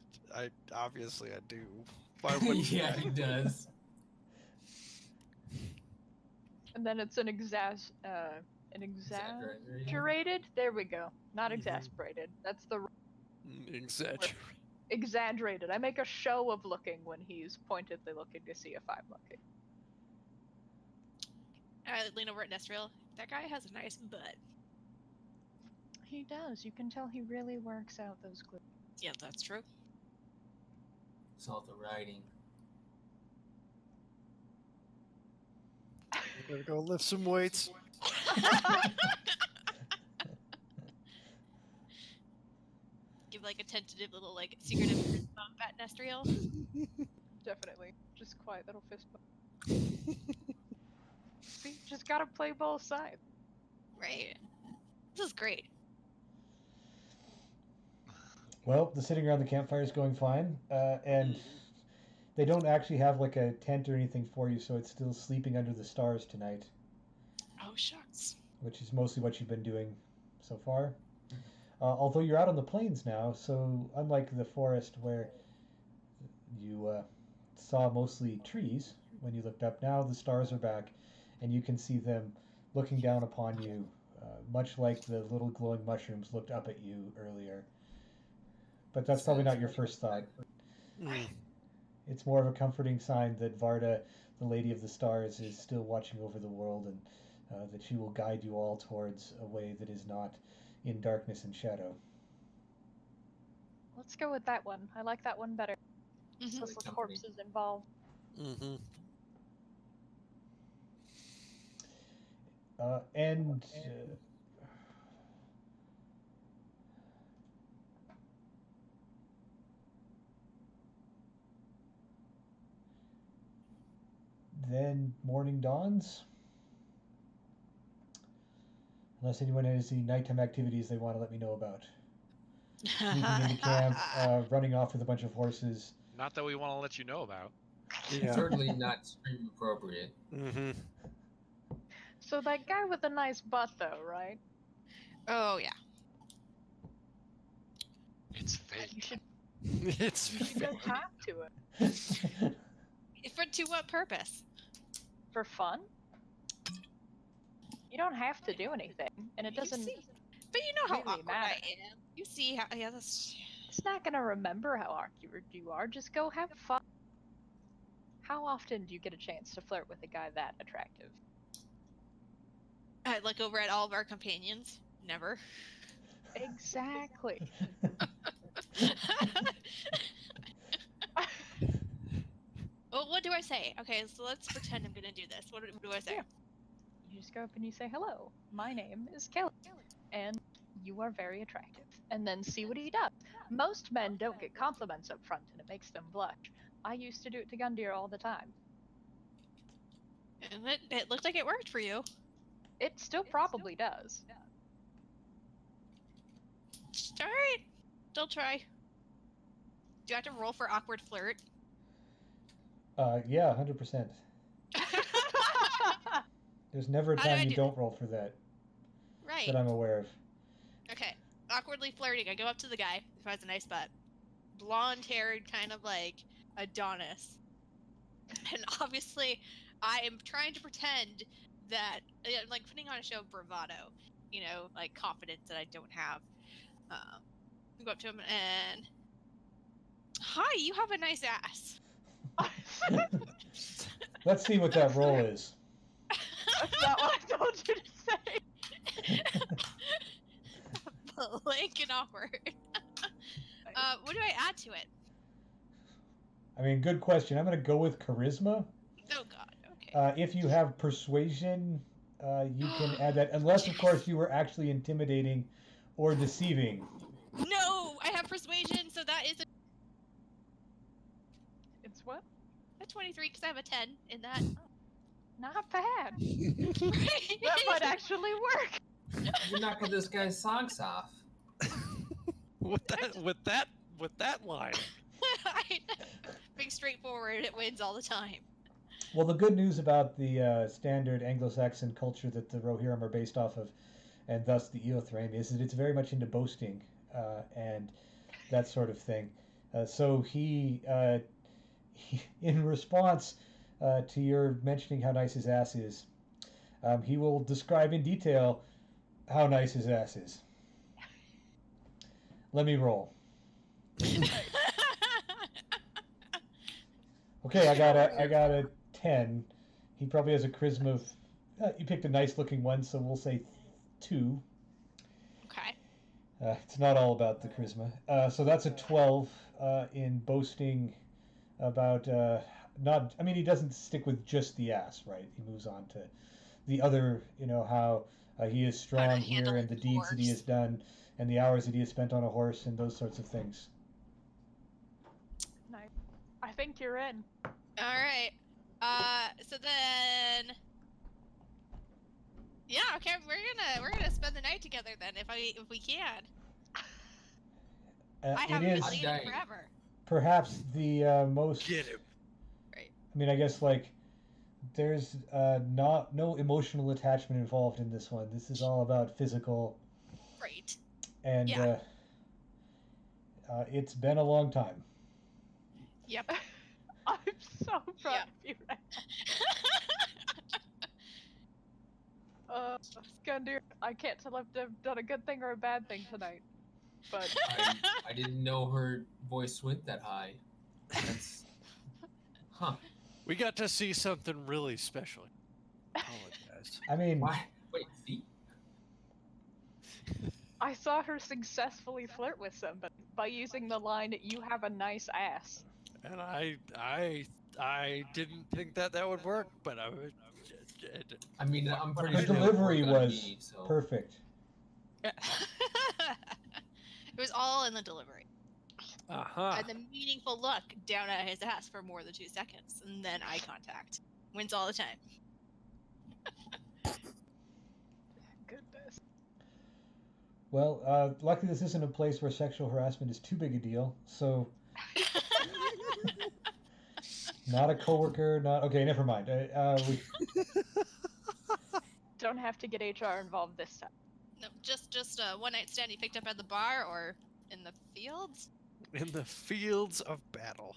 obviously I do. Why wouldn't Yeah, I? he does. And then it's an exaggerated? There we go. Not exasperated. That's the Exaggerate. exaggerated. I make a show of looking when he's pointedly looking to see if I'm looking. I lean over at Nestriel. That guy has a nice butt. He does. You can tell he really works out those glutes. Yeah, that's true. It's all the writing. I'm gonna go lift some weights. Give like a tentative little like secretive fist bump at Nestriel. Definitely. Just quiet little fist bump. See, just gotta play both sides. Right. This is great. Well, the sitting around the campfire is going fine, and they don't actually have like a tent or anything for you, so it's still sleeping under the stars tonight, Oh shucks. which is mostly what you've been doing so far. Although you're out on the plains now, so unlike the forest where you saw mostly trees when you looked up, now the stars are back, and you can see them looking down upon you much like the little glowing mushrooms looked up at you earlier. But that's probably not your first thought. Mm. It's more of a comforting sign that Varda, the Lady of the Stars, is still watching over the world, and that she will guide you all towards a way that is not in darkness and shadow. Let's go with that one. I like that one better. Mhm. So Really the comforting. corpses involved. Mm-hmm. And then morning dawns. Unless anyone has any nighttime activities they want to let me know about. Sneaking into camp, running off with a bunch of horses. Not that we want to let you know about. Yeah. Certainly not stream appropriate. Mm-hmm. So that guy with the nice butt, though, right? Oh yeah. It's You fake. should It's you should go talk to him. To what purpose? For fun? You don't have to do anything, and it doesn't. But you know how really awkward matter. I am. You see how? Yeah, that's. It's not gonna remember how awkward you are. Just go have fun. How often do you get a chance to flirt with a guy that attractive? I look over at all of our companions. Never. Exactly. Well, what do I say? Okay, so let's pretend I'm gonna do this. What do I say? Yeah. You just go up and you say, "Hello, my name is Kelly, and you are very attractive." And then see what he does. Most men don't get compliments up front, and it makes them blush. I used to do it to Gundyr all the time. And it looked like it worked for you. It still probably does. All right, still try. Do I have to roll for awkward flirt? Yeah, 100%. There's never a How do I time you do don't roll for that Right. that I'm aware of. Okay. Awkwardly flirting. I go up to the guy who has a nice butt. Blonde-haired, kind of like Adonis. And obviously, I am trying to pretend that, like, putting on a show of bravado. You know, like confidence that I don't have. I go up to him and, "Hi, you have a nice ass." Let's see what that roll is. That's not what I told you to say. Blank and awkward. What do I add to it? I mean, good question. I'm going to go with charisma. Oh God. Okay. If you have persuasion, you can add that, unless, of course, you were actually intimidating or deceiving. No, I have persuasion, so that is It's what? a 23 because I have a 10 in that. Not bad. Right? That might actually work. You're knocking this guy's socks off. with that line. Being straightforward, it wins all the time. Well, the good news about the standard Anglo-Saxon culture that the Rohirrim are based off of, and thus the Eothraim, is that it's very much into boasting and that sort of thing. So he, in response to your mentioning how nice his ass is, he will describe in detail how nice his ass is. Let me roll. Okay, I got a 10. He probably has a charisma of. You picked a nice looking one, so we'll say 2. Okay. It's not all about the charisma. So that's a 12 in boasting about not. I mean, he doesn't stick with just the ass, right? He moves on to the other. You know how he is strong here, and the deeds that he has done, and the hours that he has spent on a horse, and those sorts of things. Nice. I think you're in. All right. So then. Yeah. Okay. We're gonna spend the night together then, if we can. I It haven't been is leaving forever. perhaps the most. Get him. Right. I mean, I guess like there's no emotional attachment involved in this one. This is all about physical, Right. and Yeah. it's been a long time. Yep. I'm so proud of you right Gundir, I can't tell if I've done a good thing or a bad thing tonight. But I didn't know her voice went that high. That's... Huh. We got to see something really special. Apologize. I mean, Why? Wait, see? I saw her successfully flirt with somebody by using the line, "You have a nice ass." And I didn't think that would work, but I would. I mean, I'm pretty the sure it would delivery work on was me, so... perfect. It was all in the delivery. Uh-huh. And the meaningful look down at his ass for more than 2 seconds, and then eye contact. Wins all the time. Goodness. Well, luckily this isn't a place where sexual harassment is too big a deal, so not a coworker, not okay. Never mind. We Don't have to get HR involved this time. No, just a one night stand you picked up at the bar or in the fields? In the fields of battle.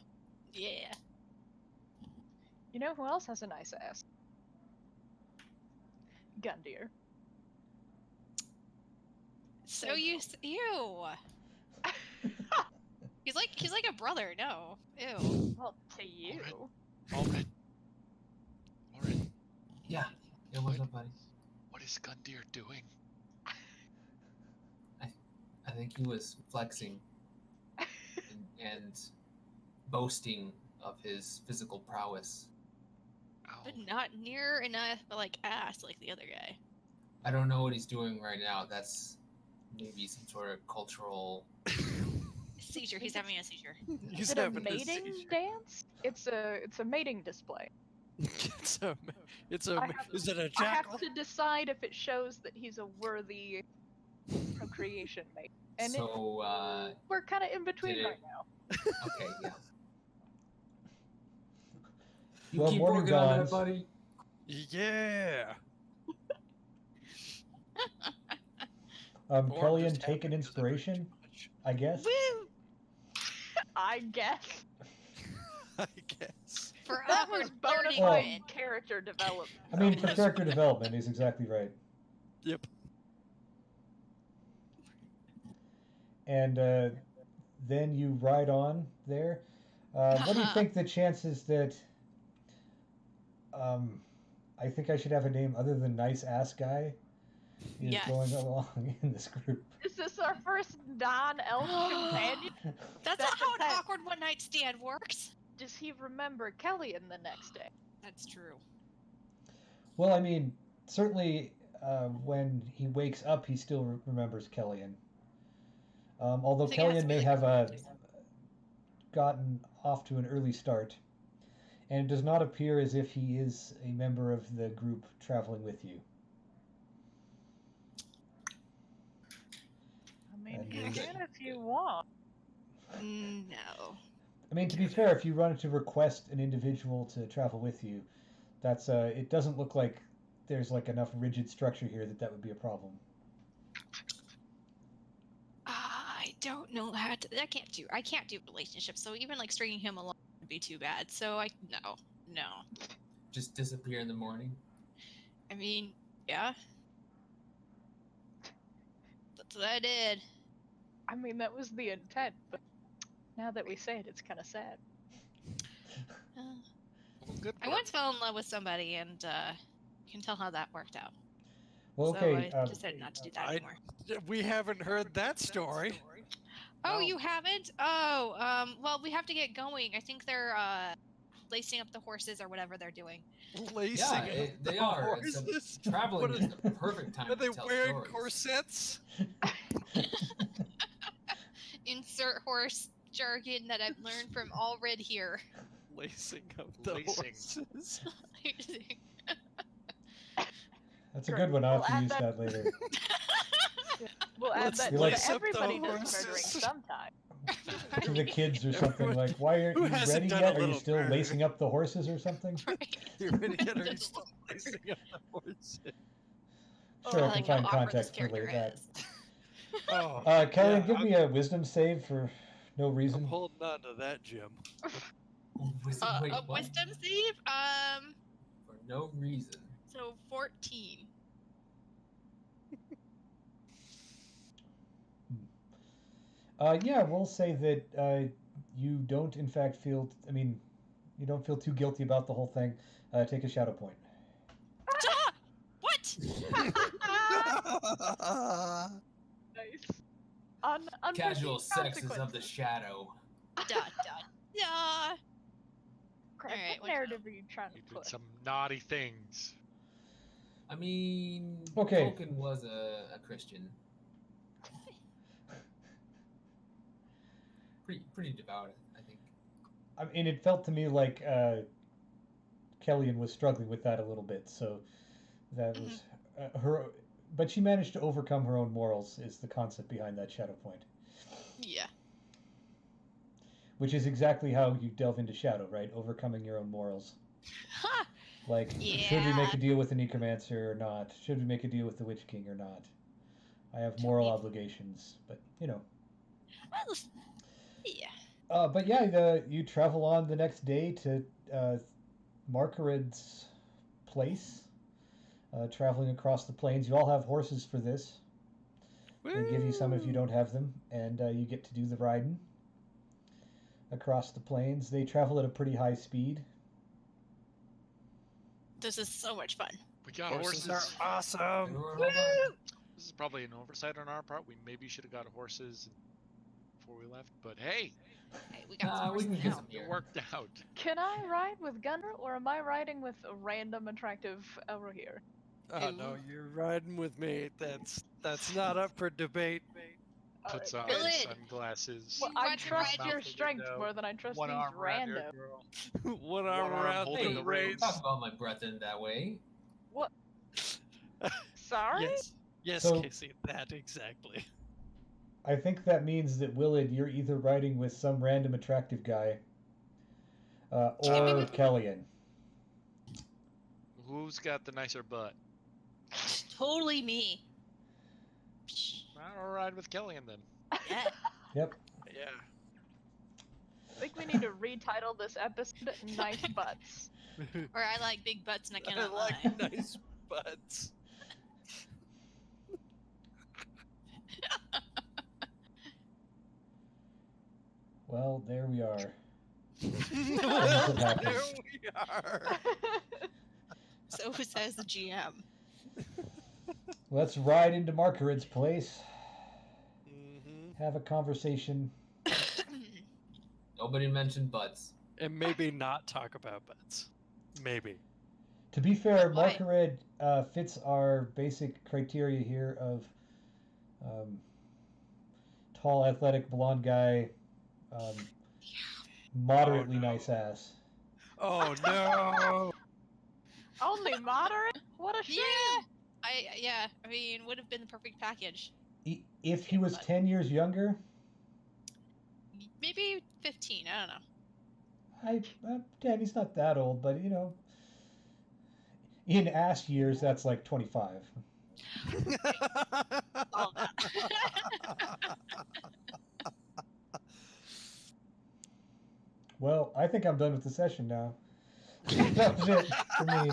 Yeah. You know who else has a nice ass? Gundir. So you. He's like a brother. No. Ew. Well, to you. Alright. Alright. Yeah. Yeah, what's up, buddy? What is Gundir doing? I think he was flexing and boasting of his physical prowess. Ow. But not near enough like ass like the other guy. I don't know what he's doing right now. That's maybe some sort of cultural... Seizure. He's having a seizure. He's Is it a having mating seizure. dance? It's a mating display. Is it a I jackal? have to decide if it shows that he's a worthy procreation mate. And So, we're kind of in between did it- right now. okay, yeah. You Well, keep morning working on that, dawns. buddy. Yeah. Or Kellyanne just taking happy inspiration, because I guess. Woo! I guess I guess. For that awkward was bona flirting Well- fide win. character development. I mean, for character development is exactly right. Yep. And then you ride on there. What do you think the chances that? I think I should have a name other than Nice Ass Guy. Is Yes. going along in this group. Is this our first non-elf companion? That's That not how an depends. awkward one night stand works. Does he remember Kellyanne the next day? That's true. Well, I mean, certainly when he wakes up, he still remembers Kellyanne. Although I think it has Kellyanne to may be, have like, gotten off to an early start, and it does not appear as if he is a member of the group traveling with you. I mean, And you is- can if you want. No. I mean, to be fair, if you run to request an individual to travel with you, that's it doesn't look like there's like enough rigid structure here that would be a problem. I don't know how to. I can't do relationships. So even like stringing him along would be too bad. So no. Just disappear in the morning. I mean, yeah. That's what I did. I mean, that was the intent, but now that we say it, it's kind of sad. Uh, Well, good I work. once fell in love with somebody, and you can tell how that worked out. Well, okay. So I decided not to do that anymore. We haven't heard that story. Oh, No. you haven't? Oh, well, we have to get going. I think they're lacing up the horses or whatever they're doing. Lacing Yeah, up they the are. It's horses. traveling What is the perfect time Are they to tell wearing stories. corsets? Insert horse jargon that I've learned from all red here. Lacing up the Lacing. horses. That's a good one. I'll We'll have to add use that- that later. We'll add Let's that lace to up the everybody does horses. murdering sometime. To the kids or something Everyone- like, why aren't who you hasn't ready done yet? a Are you little still murder? lacing up the horses or something? Right. You're ready yet? Are you still lacing up the horses? Sure, I I like can how find awkward this context for later character that. is. Oh, Kellyanne, yeah, give me a wisdom save for no I'm reason. holding on to that, Jim. Wisdom, wait, A what? wisdom save? For no reason. So 14. Yeah, we'll say that you don't, in fact, feel. I mean, you don't feel too guilty about the whole thing. Take a shadow point. Ah! What? Nice. Unforeseen Casual sex is of the consequences. shadow. Dot dot. Yeah. Crap, Alright, what what's narrative are you trying to You did push? some naughty things. I mean, Okay. Vulcan was a Christian. Pretty devout, I think. I mean, it felt to me like Kellyanne was struggling with that a little bit, so that was her. But she managed to overcome her own morals, is the concept behind that shadow point. Yeah. Which is exactly how you delve into shadow, right? Overcoming your own morals. Ha! Like, should we make a deal with the necromancer or not? Should we make a deal with the Witch King or not? I have moral obligations, but you know. Well, yeah. But yeah, you travel on the next day to Margaret's place, traveling across the plains. You all have horses for this. They give you some if you don't have them, and you get to do the riding across the plains. They travel at a pretty high speed. This is so much fun. We got Horses horses. are awesome. Everyone hold on. This is probably an oversight on our part. We maybe should have got horses before we left, but hey, Hey, we got some We can horses get now. some it here. worked out. Can I ride with Gunner, or am I riding with a random attractive over here? Oh no, you're riding with me. That's not up for debate. Puts Alright. on Billet. sunglasses. Well, You I want to trust ride your your- strength window, more than I trust one these arm around your random. girl. One arm One arm around holding Hey, the the reins. reins. talk about my breath in that way. What? Sorry? Yes, So- Casey, that exactly. I think that means that Willard, you're either riding with some random attractive guy, or Kellyanne. Who's got the nicer butt? Totally me. I'll ride with Kellyanne then. Yeah. Yep. Yeah. I think we need to retitle this episode Nice Butts. Or I like big butts and I I cannot like lie. nice butts. Well, there we are. Well, happened. there we are. So says the GM. Let's ride into Margaret's place, Mm-hmm. have a conversation. Nobody mentioned butts. And maybe not talk about butts. Maybe. To be fair, Why? Margaret fits our basic criteria here of tall, athletic, blonde guy, moderately Oh, no. nice ass. Oh no! Only moderate? What a shame! Yeah. I mean, would have been the perfect package. If he was 10 years younger, Maybe 15. I don't know. 10, he's not that old, but you know, in ass years, that's like 25. All that. Well, I think I'm done with the session now. That was it for me.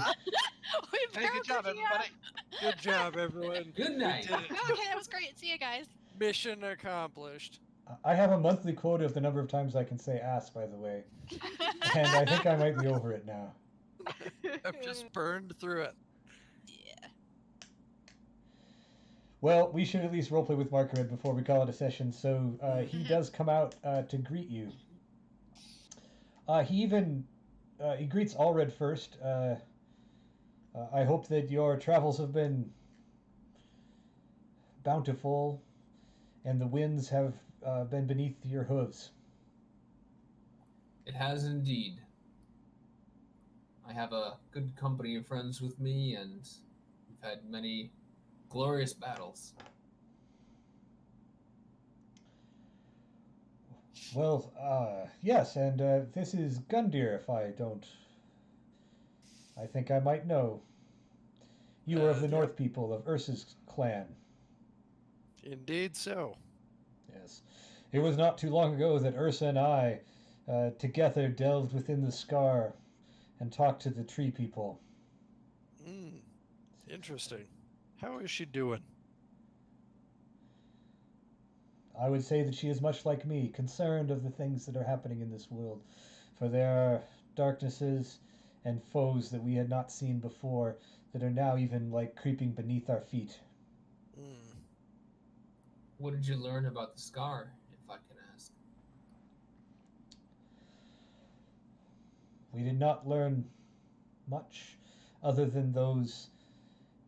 We Hey, good job, broke the everybody. Good job, everyone. Good night. We did it. GM. Okay, that was great. See you guys. Mission accomplished. I have a monthly quota of the number of times I can say ass, by the way. And I think I might be over it now. I've just burned through it. Yeah. Well, we should at least roleplay with Margaret before we call it a session. So he Mhm. does come out to greet you. He greets Allred first. I hope that your travels have been bountiful, and the winds have been beneath your hooves. It has indeed. I have a good company of friends with me, and we've had many glorious battles. Well, yes, and this is Gundyr, if I don't... I think I might know. You are of the Yeah. North people, of Ursa's clan. Indeed so. Yes. It was not too long ago that Ursa and I together delved within the scar and talked to the tree people. Interesting. How is she doing? I would say that she is much like me, concerned of the things that are happening in this world. For there are darknesses and foes that we had not seen before that are now even like creeping beneath our feet. Hmm. What did you learn about the scar, if I can ask? We did not learn much other than those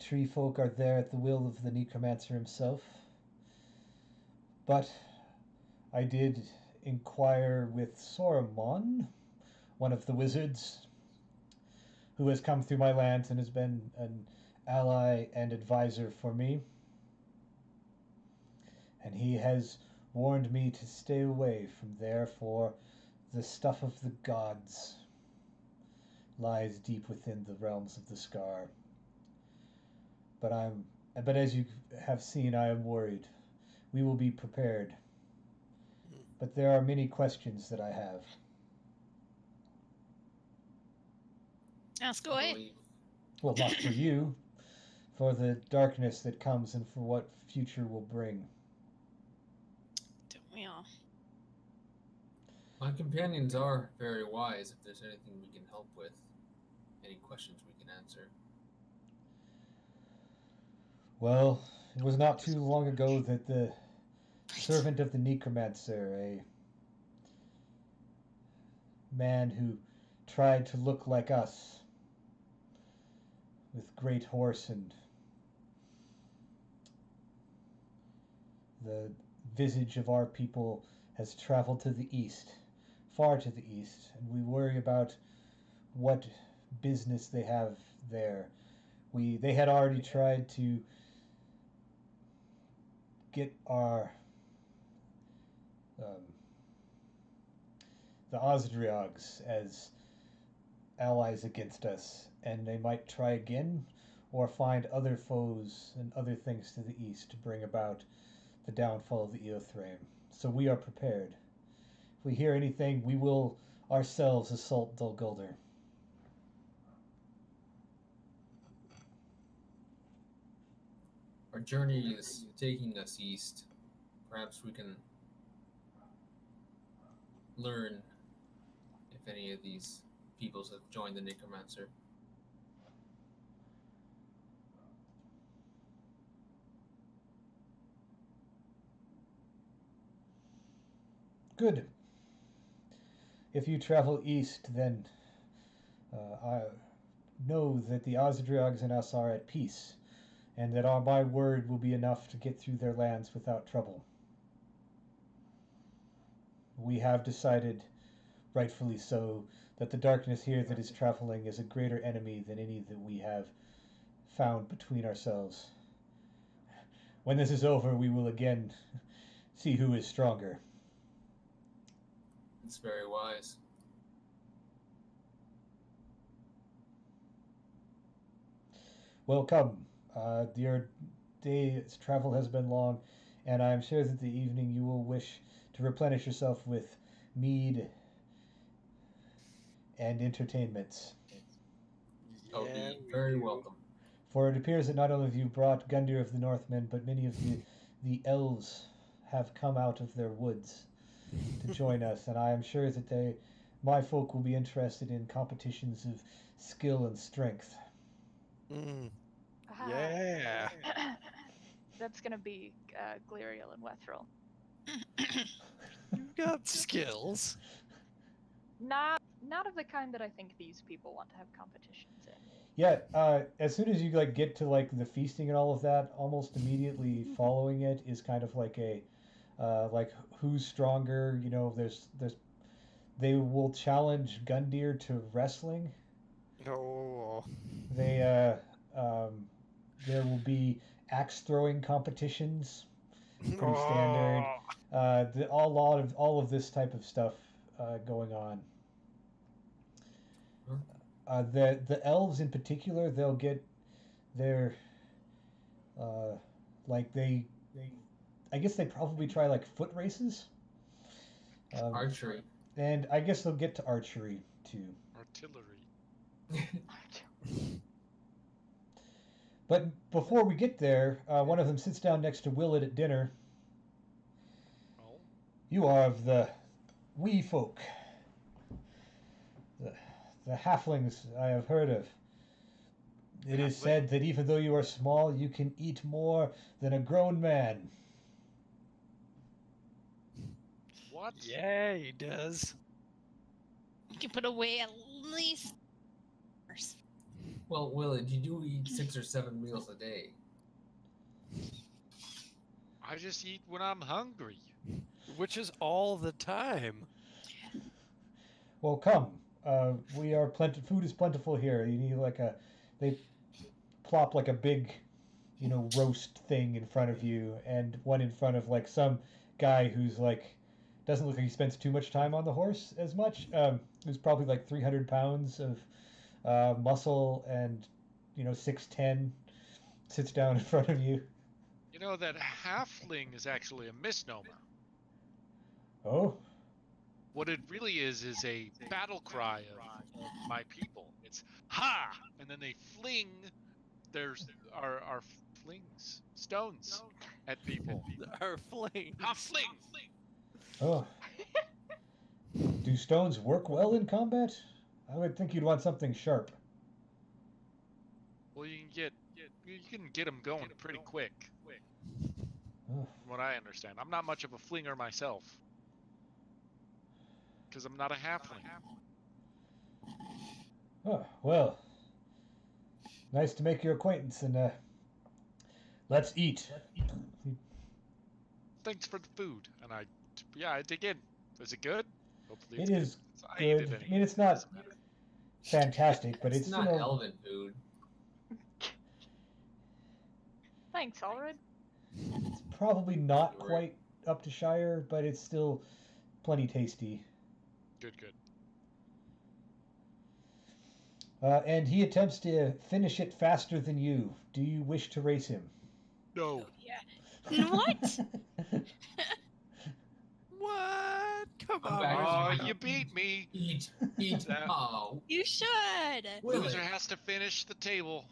tree folk are there at the will of the necromancer himself. But I did inquire with Soromon, one of the wizards, who has come through my lands and has been an ally and advisor for me. And he has warned me to stay away from there, for the stuff of the gods lies deep within the realms of the scar. But as you have seen, I am worried. We will be prepared. But there are many questions that I have. Ask I away. believe Well, not for you, for the darkness that comes and for what future will bring. Don't we all? my companions are very wise. If there's anything we can help with, any questions we can answer. Well, it was not too long ago that the servant of the necromancer, a man who tried to look like us, with great horse and the visage of our people, has traveled to the east, far to the east, and we worry about what business they have there. They had already tried to get our the Osdriogs as allies against us, and they might try again, or find other foes and other things to the east to bring about the downfall of the Eothrame. So we are prepared. If we hear anything, we will ourselves assault Dol Guldur. Our journey is taking us east. Perhaps we can learn if any of these peoples have joined the necromancer. Good. If you travel east, then I know that the Osdriogs and us are at peace, and that my word will be enough to get through their lands without trouble. We have decided, rightfully so, that the darkness here that is traveling is a greater enemy than any that we have found between ourselves. When this is over, we will again see who is stronger. It's very wise. Well, come. Your day's travel has been long, and I am sure that the evening you will wish to replenish yourself with mead and entertainments. I'll Yeah, be we very do. welcome. For it appears that not only have you brought Gundyr of the Northmen, but many of the elves have come out of their woods to join us, and I am sure that my folk will be interested in competitions of skill and strength. Mm, Ah, yeah. That's gonna be Gliriel and Wethril. You've got skills. Not of the kind that I think these people want to have competitions in. Yeah, as soon as you get to the feasting and all of that, almost immediately following it is kind of like a like who's stronger. There's they will challenge Gundyr to wrestling. Oh. They there will be axe throwing competitions, pretty standard. All of this type of stuff going on. The elves in particular, they'll get their like they I guess they probably try foot races. Archery. And I guess they'll get to archery too. Artillery. But before we get there, one of them sits down next to Willett at dinner, You are of the wee folk. The halflings I have heard of. It is said that even though you are small, you can eat more than a grown man. What? Yeah, he does. You can put away at least. Well, Willard, you do eat 6 or 7 meals a day. I just eat when I'm hungry. Which is all the time. Well, come. We are food is plentiful here. You need they plop like a big, roast thing in front of you, and one in front of like some guy who's like doesn't look like he spends too much time on the horse as much. Who's probably like 300 pounds of muscle and 6'10", sits down in front of you. You know that halfling is actually a misnomer. Oh, What it really is a battle cry of my people. It's ha, and then they fling our flings stones at people. Our flame. Ha fling. oh. Do stones work well in combat? I would think you'd want something sharp. Well, you can get them going pretty quick. Oh. From what I understand, I'm not much of a flinger myself, because I'm not a halfling. Oh, well. Nice to make your acquaintance, and let's eat. Thanks for the food, and I dig in. Is it good? Hopefully It it's is good. I eat good. it I anyway. mean, it's not fantastic, but It's it's not elven food. Thanks, Alred. it's probably not quite up to Shire, but it's still plenty tasty. Good. And he attempts to finish it faster than you. Do you wish to race him? No. Yeah. What? What? Come I'm on. back. Oh, you beat me. Eat. That- Oh, You should. Willard. Loser has to finish the table.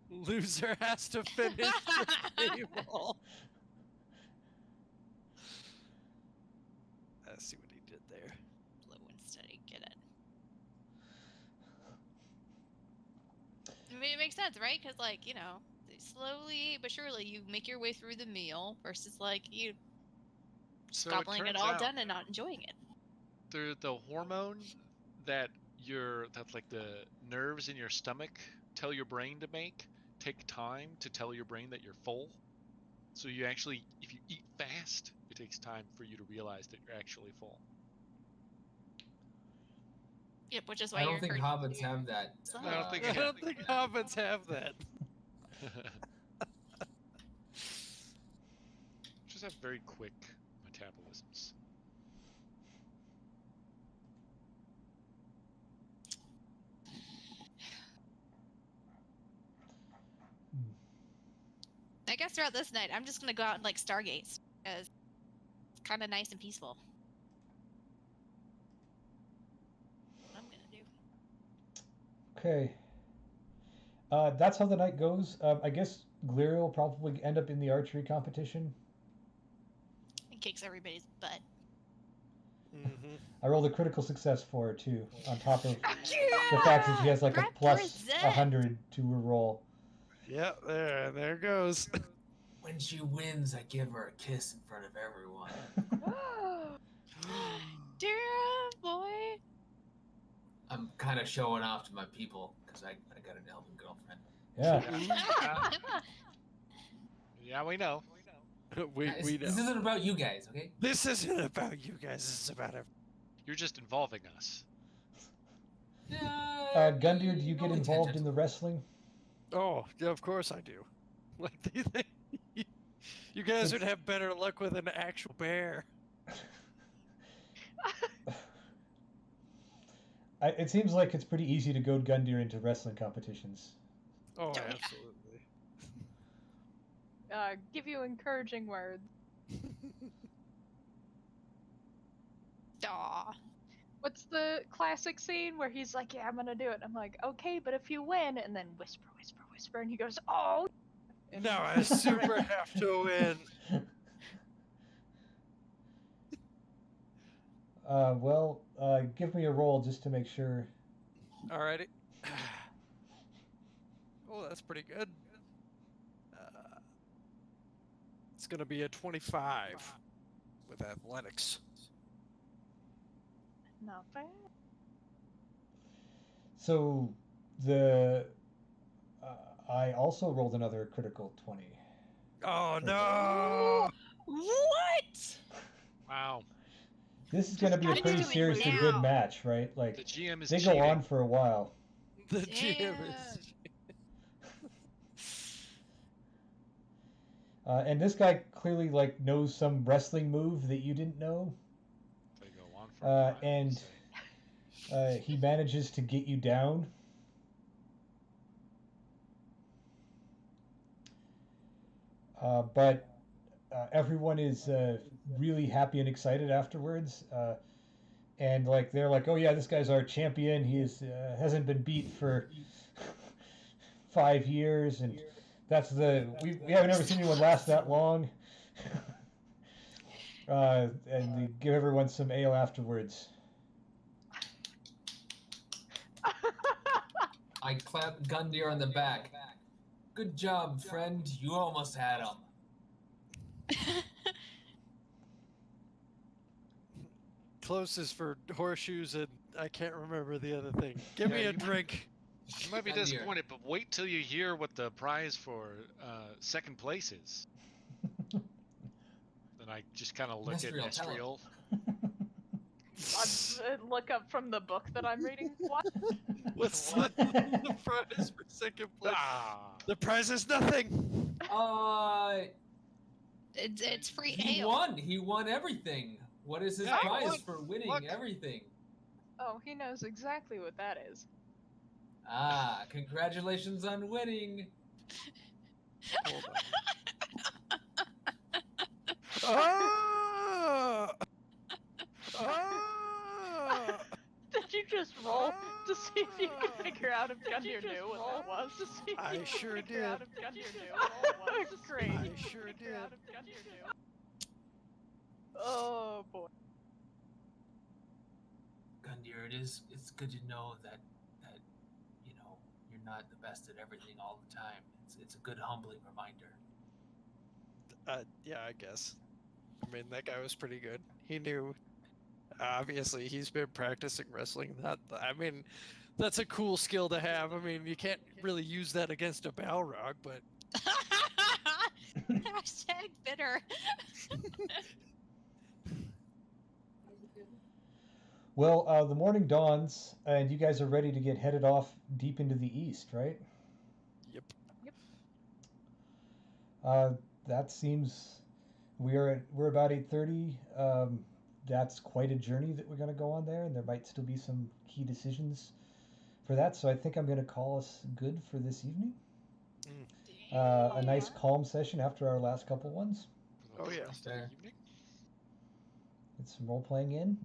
Loser has to finish the table. Let's see what he did there. Slow and steady, get it. I mean, it makes sense, right? Because, slowly but surely you make your way through the meal versus, you just So gobbling it turns all out done and not enjoying it. the hormone that's like the nerves in your stomach tell your brain to take time to tell your brain that you're full. So you actually, if you eat fast, it takes time for you to realize that you're actually full. Yep, which is why I you're don't think encouraged to hobbits do have that. slow. I don't think I don't think hobbits have that. Just have very quick metabolisms. I guess throughout this night, I'm just gonna go out and stargaze because it's kind of nice and peaceful. What I'm gonna do. Okay. That's how the night goes. I guess Gliri will probably end up in the archery competition. It kicks everybody's butt. Mm-hmm. I rolled a critical success for her too, on top of the fact that she has like a plus Represent. 100 to her roll. Yep, there it goes. When she wins, I give her a kiss in front of everyone. Dear boy. I'm kind of showing off to my people because I got an elven girlfriend. Yeah. Yeah, we know. we Guys, know. This isn't about you guys, okay? This isn't about you guys. This is about everyone. You're just involving us. Gundyr, do you get involved in the wrestling? Oh, yeah, of course I do. Like, you guys would have better luck with an actual bear. It seems like it's pretty easy to goad Gundyr into wrestling competitions. Oh, yeah. absolutely. Give you encouraging words. Aw. What's the classic scene where he's like, "Yeah, I'm gonna do it." I'm like, "Okay, but if you win," and then whisper, and he goes, "Oh." And No, I super have to win. Well, give me a roll just to make sure. Alrighty. Oh, that's pretty good. It's gonna be a 25 with athletics. Not bad. So the I also rolled another critical 20. Oh no! What? Wow. This is going to be a Just pretty do it seriously now. good match, right? The Like GM is they cheating. go on for a while. The GM is. And this guy clearly like knows some wrestling move that you didn't know, They go on for a while, you and say. he manages to get you down. But everyone is really happy and excited afterwards, and like they're like, "Oh yeah, this guy's our champion. He is hasn't been beat for 5 years, and that's we haven't ever seen anyone last that long." And they give everyone some ale afterwards. I clap Gundyr on the back. Good job, friend. You almost had him. Closest for horseshoes, and I can't remember the other thing. Give me Yeah, a you- drink. You might be Gundyr. disappointed, but wait till you hear what the prize for second place is. Then I just kind of look at Nestriel, tell him. Nestriel. Look up from the book that I'm reading. What? What's What? the prize for second place? Ah, The prize is nothing. It's free He ale. won. He won everything. What is his Yeah, he prize won. for winning Look. everything? Oh, he knows exactly what that is. Ah, congratulations on winning. Hold on. Ah! Ah! Did you just roll to see if you could figure out if Gundyr knew what that was? To see if I you could sure figure did. out if Gundyr knew what that was. Great. I sure Figure did. out if Gundyr knew. Oh boy. Gundyr, it's good to know that you know you're not the best at everything all the time. It's a good humbling reminder. Yeah, I guess. I mean, that guy was pretty good. He knew. Obviously, he's been practicing wrestling. I mean, that's a cool skill to have. I mean, you can't really use that against a Balrog, but Hashtag bitter. Well, the morning dawns, and you guys are ready to get headed off deep into the east, right? yep. That seems we're about 8:30. That's quite a journey that we're going to go on there, and there might still be some key decisions for that. So I think I'm going to call us good for this evening. A nice calm session after our last couple ones. for the Oh, yeah. rest of the Fair. evening. Get some role playing in.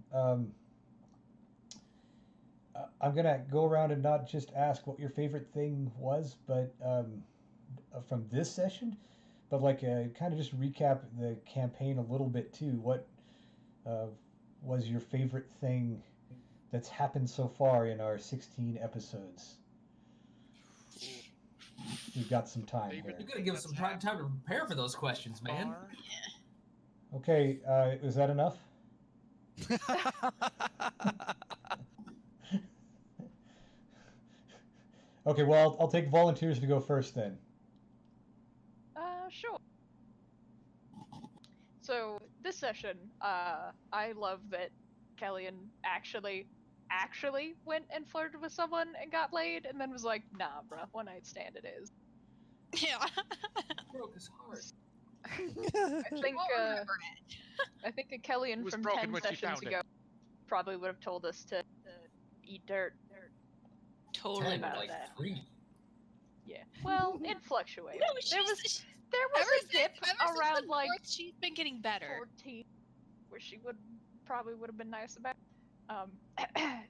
I'm gonna go around and not just ask what your favorite thing was, but from this session, but like kind of just recap the campaign a little bit too. What was your favorite thing that's happened so far in our 16 episodes? We've got some time Favorite You here. gotta give us some time to prepare for those questions, man. Bar. Okay, is that enough? Okay, well, I'll take volunteers to go first then. Sure. So this session, I love that Kellyan actually went and flirted with someone and got laid, and then was like, "Nah, bruh, one night stand it is." Yeah. Broke his heart. I think Won't remember it. I think a Kellyan It was from broken 10 when she sessions found it. ago probably would have told us to eat dirt. Totally 10, about like that. 3. Yeah. Well, it fluctuates. No, there was ever a dip since around the like fourth, she's been getting better. 14, where she would have been nice about.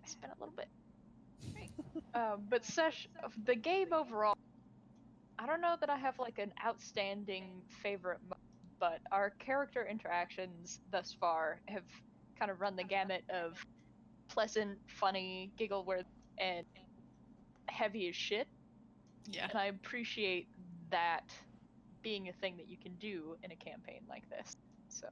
It's been a little bit. But the game overall, I don't know that I have like an outstanding favorite, but our character interactions thus far have kind of run the gamut of pleasant, funny, giggle worthy, and heavy as shit. Yeah. And I appreciate that being a thing that you can do in a campaign like this. So,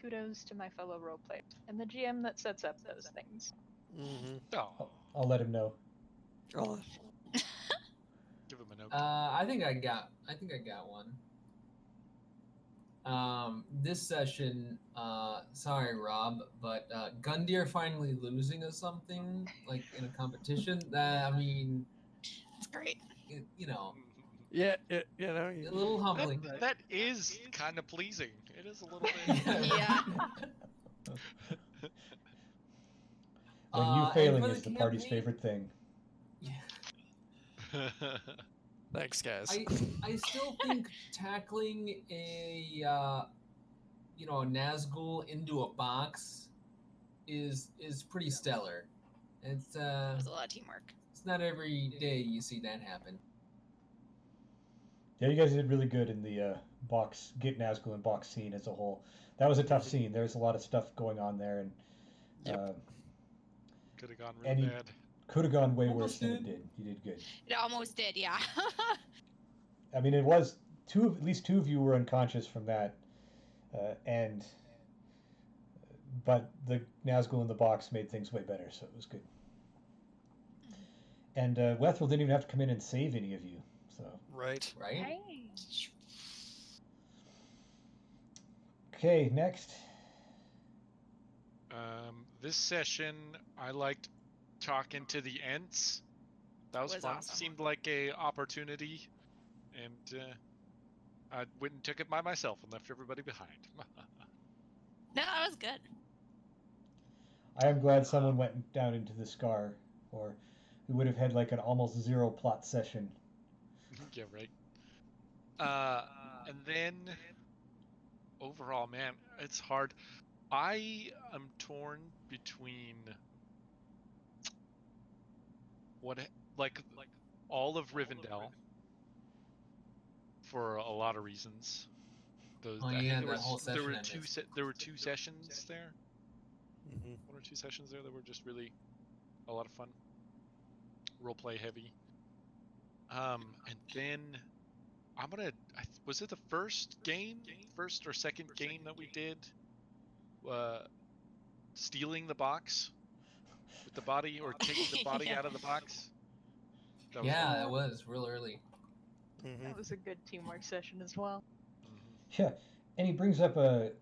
kudos to my fellow role players and the GM that sets up those things. Mm-hmm. Oh, I'll let him know. Oh, give him a note. I think I got one. This session, sorry, Rob, but Gundyr finally losing us something like in a competition. That I mean, It's great. you know, yeah, you know. a little humbling. That is kind of pleasing. It is a little bit. Yeah. When you and failing for is the party's campaign- favorite thing. Yeah. Thanks, guys. I still think tackling a a Nazgul into a box is pretty stellar. It's That was a lot of teamwork. it's not every day you see that happen. Yeah, you guys did really good in the box, get Nazgul and box scene as a whole. That was a tough scene. There's a lot of stuff going on there, and Yep. Could have gone And really you- bad. could have gone way Almost worse than it did. did. You did good. It almost did, yeah. I mean, it was at least two of you were unconscious from that, but the Nazgul in the box made things way better, so it was good. And Wethril didn't even have to come in and save any of you, so. Right. Right? Hey. Okay, next. This session, I liked talking to the Ents. That was Was fun. awesome. Seemed like a opportunity, and I went and took it by myself and left everybody behind. No, that was good. I am glad someone went down into the Scar, or we would have had like an almost zero plot session. Yeah, right. And then overall, man, it's hard. I am torn between like all of Rivendell for a lot of reasons. Those, Oh, I think yeah, there that was whole there were session I missed. there were two sessions there, Mm-hmm. 1 or 2 sessions there that were just really a lot of fun, roleplay heavy. And then was it the first or second game that we did? Stealing the box with the body, or taking the body Yeah. out of the box. That was Yeah, fun. that was real early. Mm-hmm. That was a good teamwork session as well. Mhm. Yeah, and he brings up a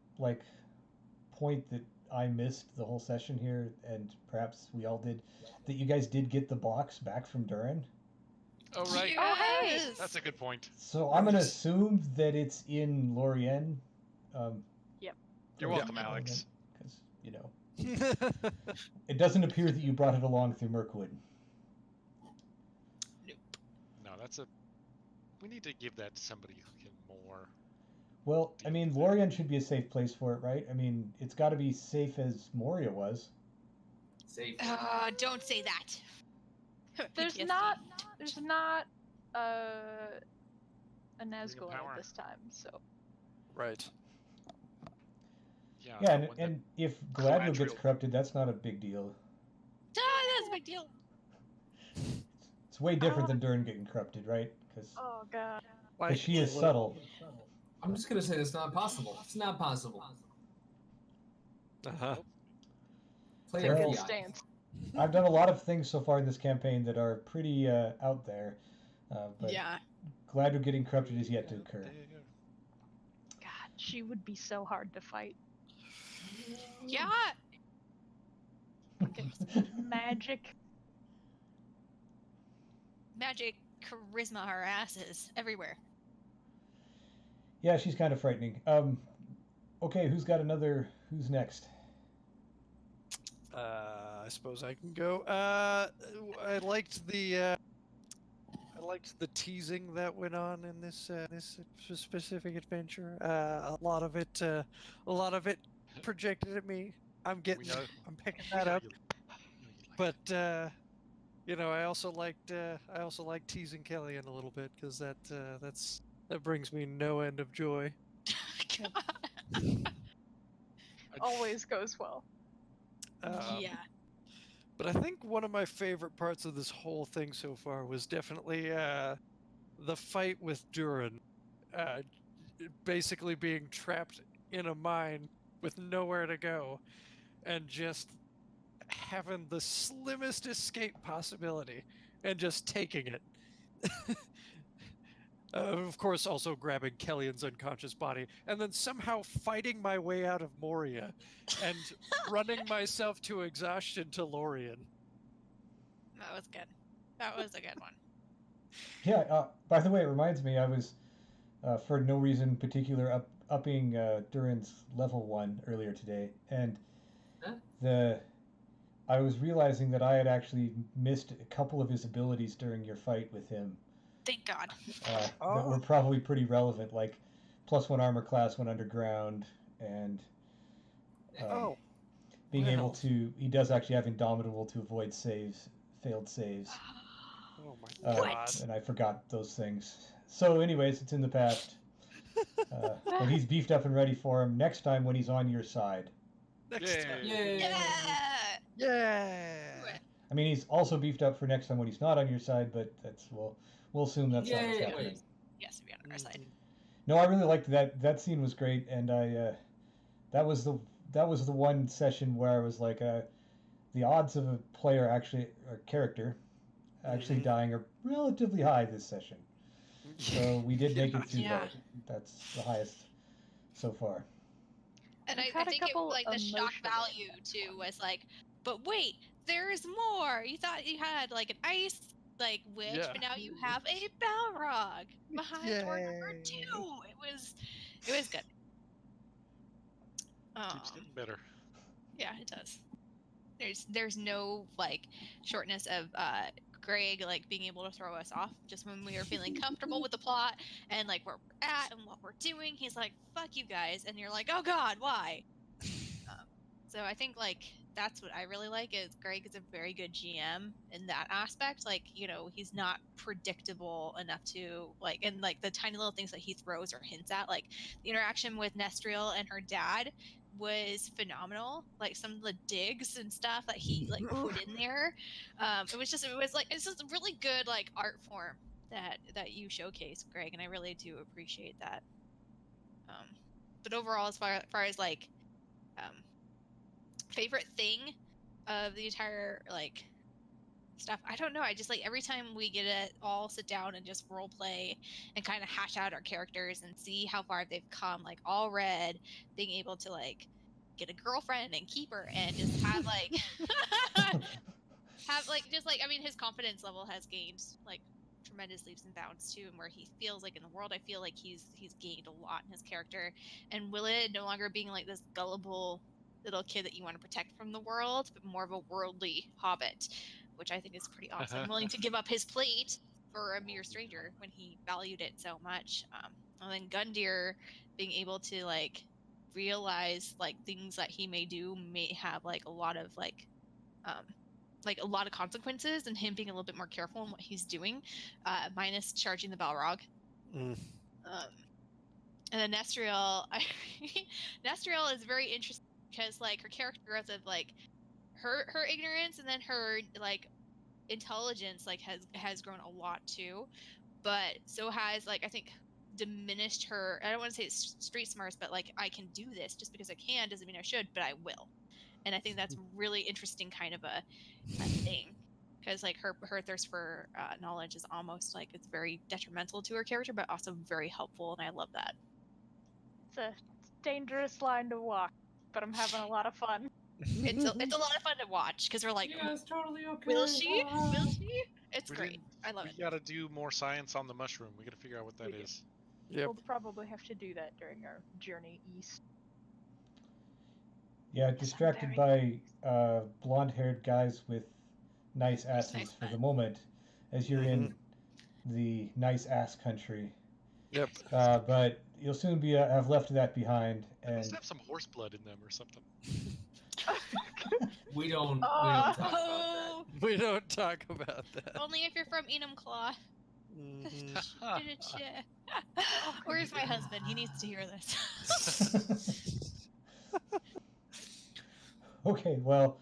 point that I missed the whole session here, and perhaps we all did. That you guys did get the box back from Durin. Oh right, Oh, hey! Yes! that's a good point. So I'm gonna Right. assume that it's in Lorien. Yep. You're welcome, Alex. Because it doesn't appear that you brought it along through Mirkwood. No, we need to give that to somebody who can more. Well, I mean, Lorien should be a safe place for it, right? I mean, it's got to be safe as Moria was. Safe. Don't say that. There's PTSD. not a Nazgul in power. it this time, so Right. Yeah. Yeah, the one that- and if Galadriel gets Galadriel. corrupted, that's not a big deal. That's a big deal. It's way different than Durin getting corrupted, right? Because oh god. she is subtle. I'm just gonna say it's not possible. It's not possible. Uh-huh. Play Well, it Good fiat. stance. I've done a lot of things so far in this campaign that are pretty out there, but Yeah. Galadriel getting corrupted is yet to occur. God, she would be so hard to fight. Yeah. Magic. Magic, charisma, her asses everywhere. Yeah, she's kind of frightening. Okay, who's next? I suppose I can go. I liked the teasing that went on in this specific adventure. A lot of it projected at me. I'm picking that up. But I also liked teasing Kellyanne a little bit, because that brings me no end of joy. Always goes well. Yeah. But I think one of my favorite parts of this whole thing so far was definitely the fight with Durin. Uh, basically being trapped in a mine with nowhere to go and just having the slimmest escape possibility and just taking it. Of course, also grabbing Kellyan's unconscious body and then somehow fighting my way out of Moria and running myself to exhaustion to Lorien. That was good. That was a good one. Yeah. By the way, it reminds me, I was for no reason particular upping Durin's level 1 earlier today, and Huh? I was realizing that I had actually missed a couple of his abilities during your fight with him Thank God. that were probably pretty relevant, like +1 armor class when underground, and being able Well. to. He does actually have Indomitable to avoid failed saves. Oh my god. And I forgot those things. So, anyways, it's in the past. But he's beefed up and ready for him next time when he's on your side. Next Yay. time. Yay! Yeah. Yeah. I mean, he's also beefed up for next time when he's not on your side, but we'll assume that's not what's Yay! happening. Wait. Yes, to be on our side. No, I really liked that. That scene was great, and that was the one session where I was like, the odds of a player or character actually dying are relatively high this session. So we did make it through Yeah. that. That's the highest so far. And We've I had a think it, couple like the shock emotional value too was like, but wait, there's more. You thought you had like an ice like witch, Yeah. but now you have a Balrog behind door number 2. It was good. Keeps getting better. Yeah, it does. There's no like shortness of Greg like being able to throw us off just when we are feeling comfortable with the plot and like where we're at and what we're doing. He's like, "Fuck you guys," and you're like, "Oh God, why?" So I think like that's what I really like is Greg is a very good GM in that aspect. Like, he's not predictable enough to like, and like the tiny little things that he throws or hints at, like the interaction with Nestriel and her dad was phenomenal. Like some of the digs and stuff that he like put in there. It was just a really good like art form that you showcase, Greg, and I really do appreciate that. But overall, as far as like favorite thing of the entire like stuff, I don't know. I just like every time we get to all sit down and just role play and kind of hash out our characters and see how far they've come, like all Red being able to like get a girlfriend and keep her and just have like I mean his confidence level has gained like tremendous leaps and bounds too, and where he feels like in the world, I feel like he's gained a lot in his character, and Willett no longer being like this gullible little kid that you want to protect from the world, but more of a worldly hobbit, which I think is pretty awesome. Willing to give up his plate for a mere stranger when he valued it so much. And then Gundyr being able to like realize like things that he may do may have like a lot of like a lot of consequences, and him being a little bit more careful in what he's doing, minus charging the Balrog. And then Nestriel, Nestriel is very interesting because like her character growth of like her ignorance and then her like intelligence like has grown a lot too, but so has like I think diminished her. I don't want to say it's street smarts, but like I can do this just because I can doesn't mean I should, but I will. And I think that's really interesting kind of a thing, because like her thirst for knowledge is almost like it's very detrimental to her character, but also very helpful, and I love that. It's a dangerous line to walk, but I'm having a lot of fun. It's a lot of fun to watch because we're like, Yeah, it's totally okay. will she? Will she? It's We great. didn't- I love it. We gotta do more science on the mushroom. We gotta figure out what that We do. is. Yep. We'll probably have to do that during our journey east. Yeah, distracted by blonde-haired guys with nice asses nice for men. the moment, as you're in the nice ass country. Yep. But you'll soon be have left that behind, They must and have some horse blood in them or something. We don't talk about that. Oh, We don't talk about that. only if you're from Enumclaw. Mhm. Where's my husband? He needs to hear this. Okay, well,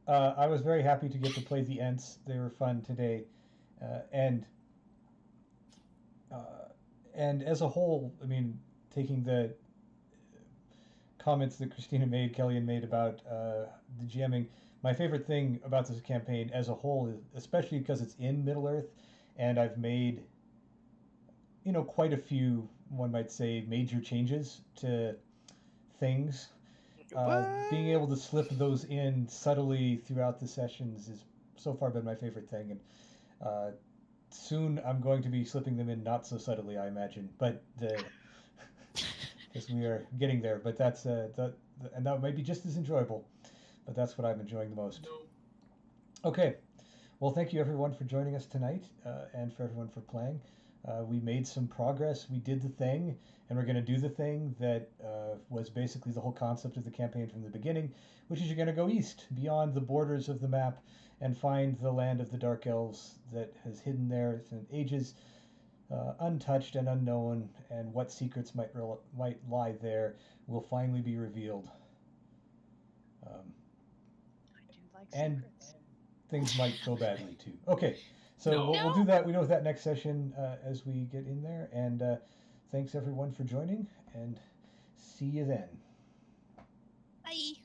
I was very happy to get to play the Ents. They were fun today, and and as a whole, I mean, taking the comments that Christina made, Kellyanne made about the GMing, my favorite thing about this campaign as a whole is, especially because it's in Middle Earth, and I've made, quite a few, one might say, major changes to things. Being able to slip those in subtly throughout the sessions is so far been my favorite thing, and soon I'm going to be slipping them in not so subtly, I imagine, but because we are getting there. But that's and that might be just as enjoyable. But that's what I'm enjoying the most. Okay, well, thank you everyone for joining us tonight, and for everyone for playing. We made some progress. We did the thing, and we're going to do the thing that was basically the whole concept of the campaign from the beginning, which is you're going to go east, beyond the borders of the map, and find the land of the Dark Elves that has hidden there since ages, untouched and unknown, and what secrets might lie there will finally be revealed. I do like And secrets. things might go badly too. Okay, so No. we'll do that. We know that next session as we get in there. And thanks everyone for joining, and see you then. Bye.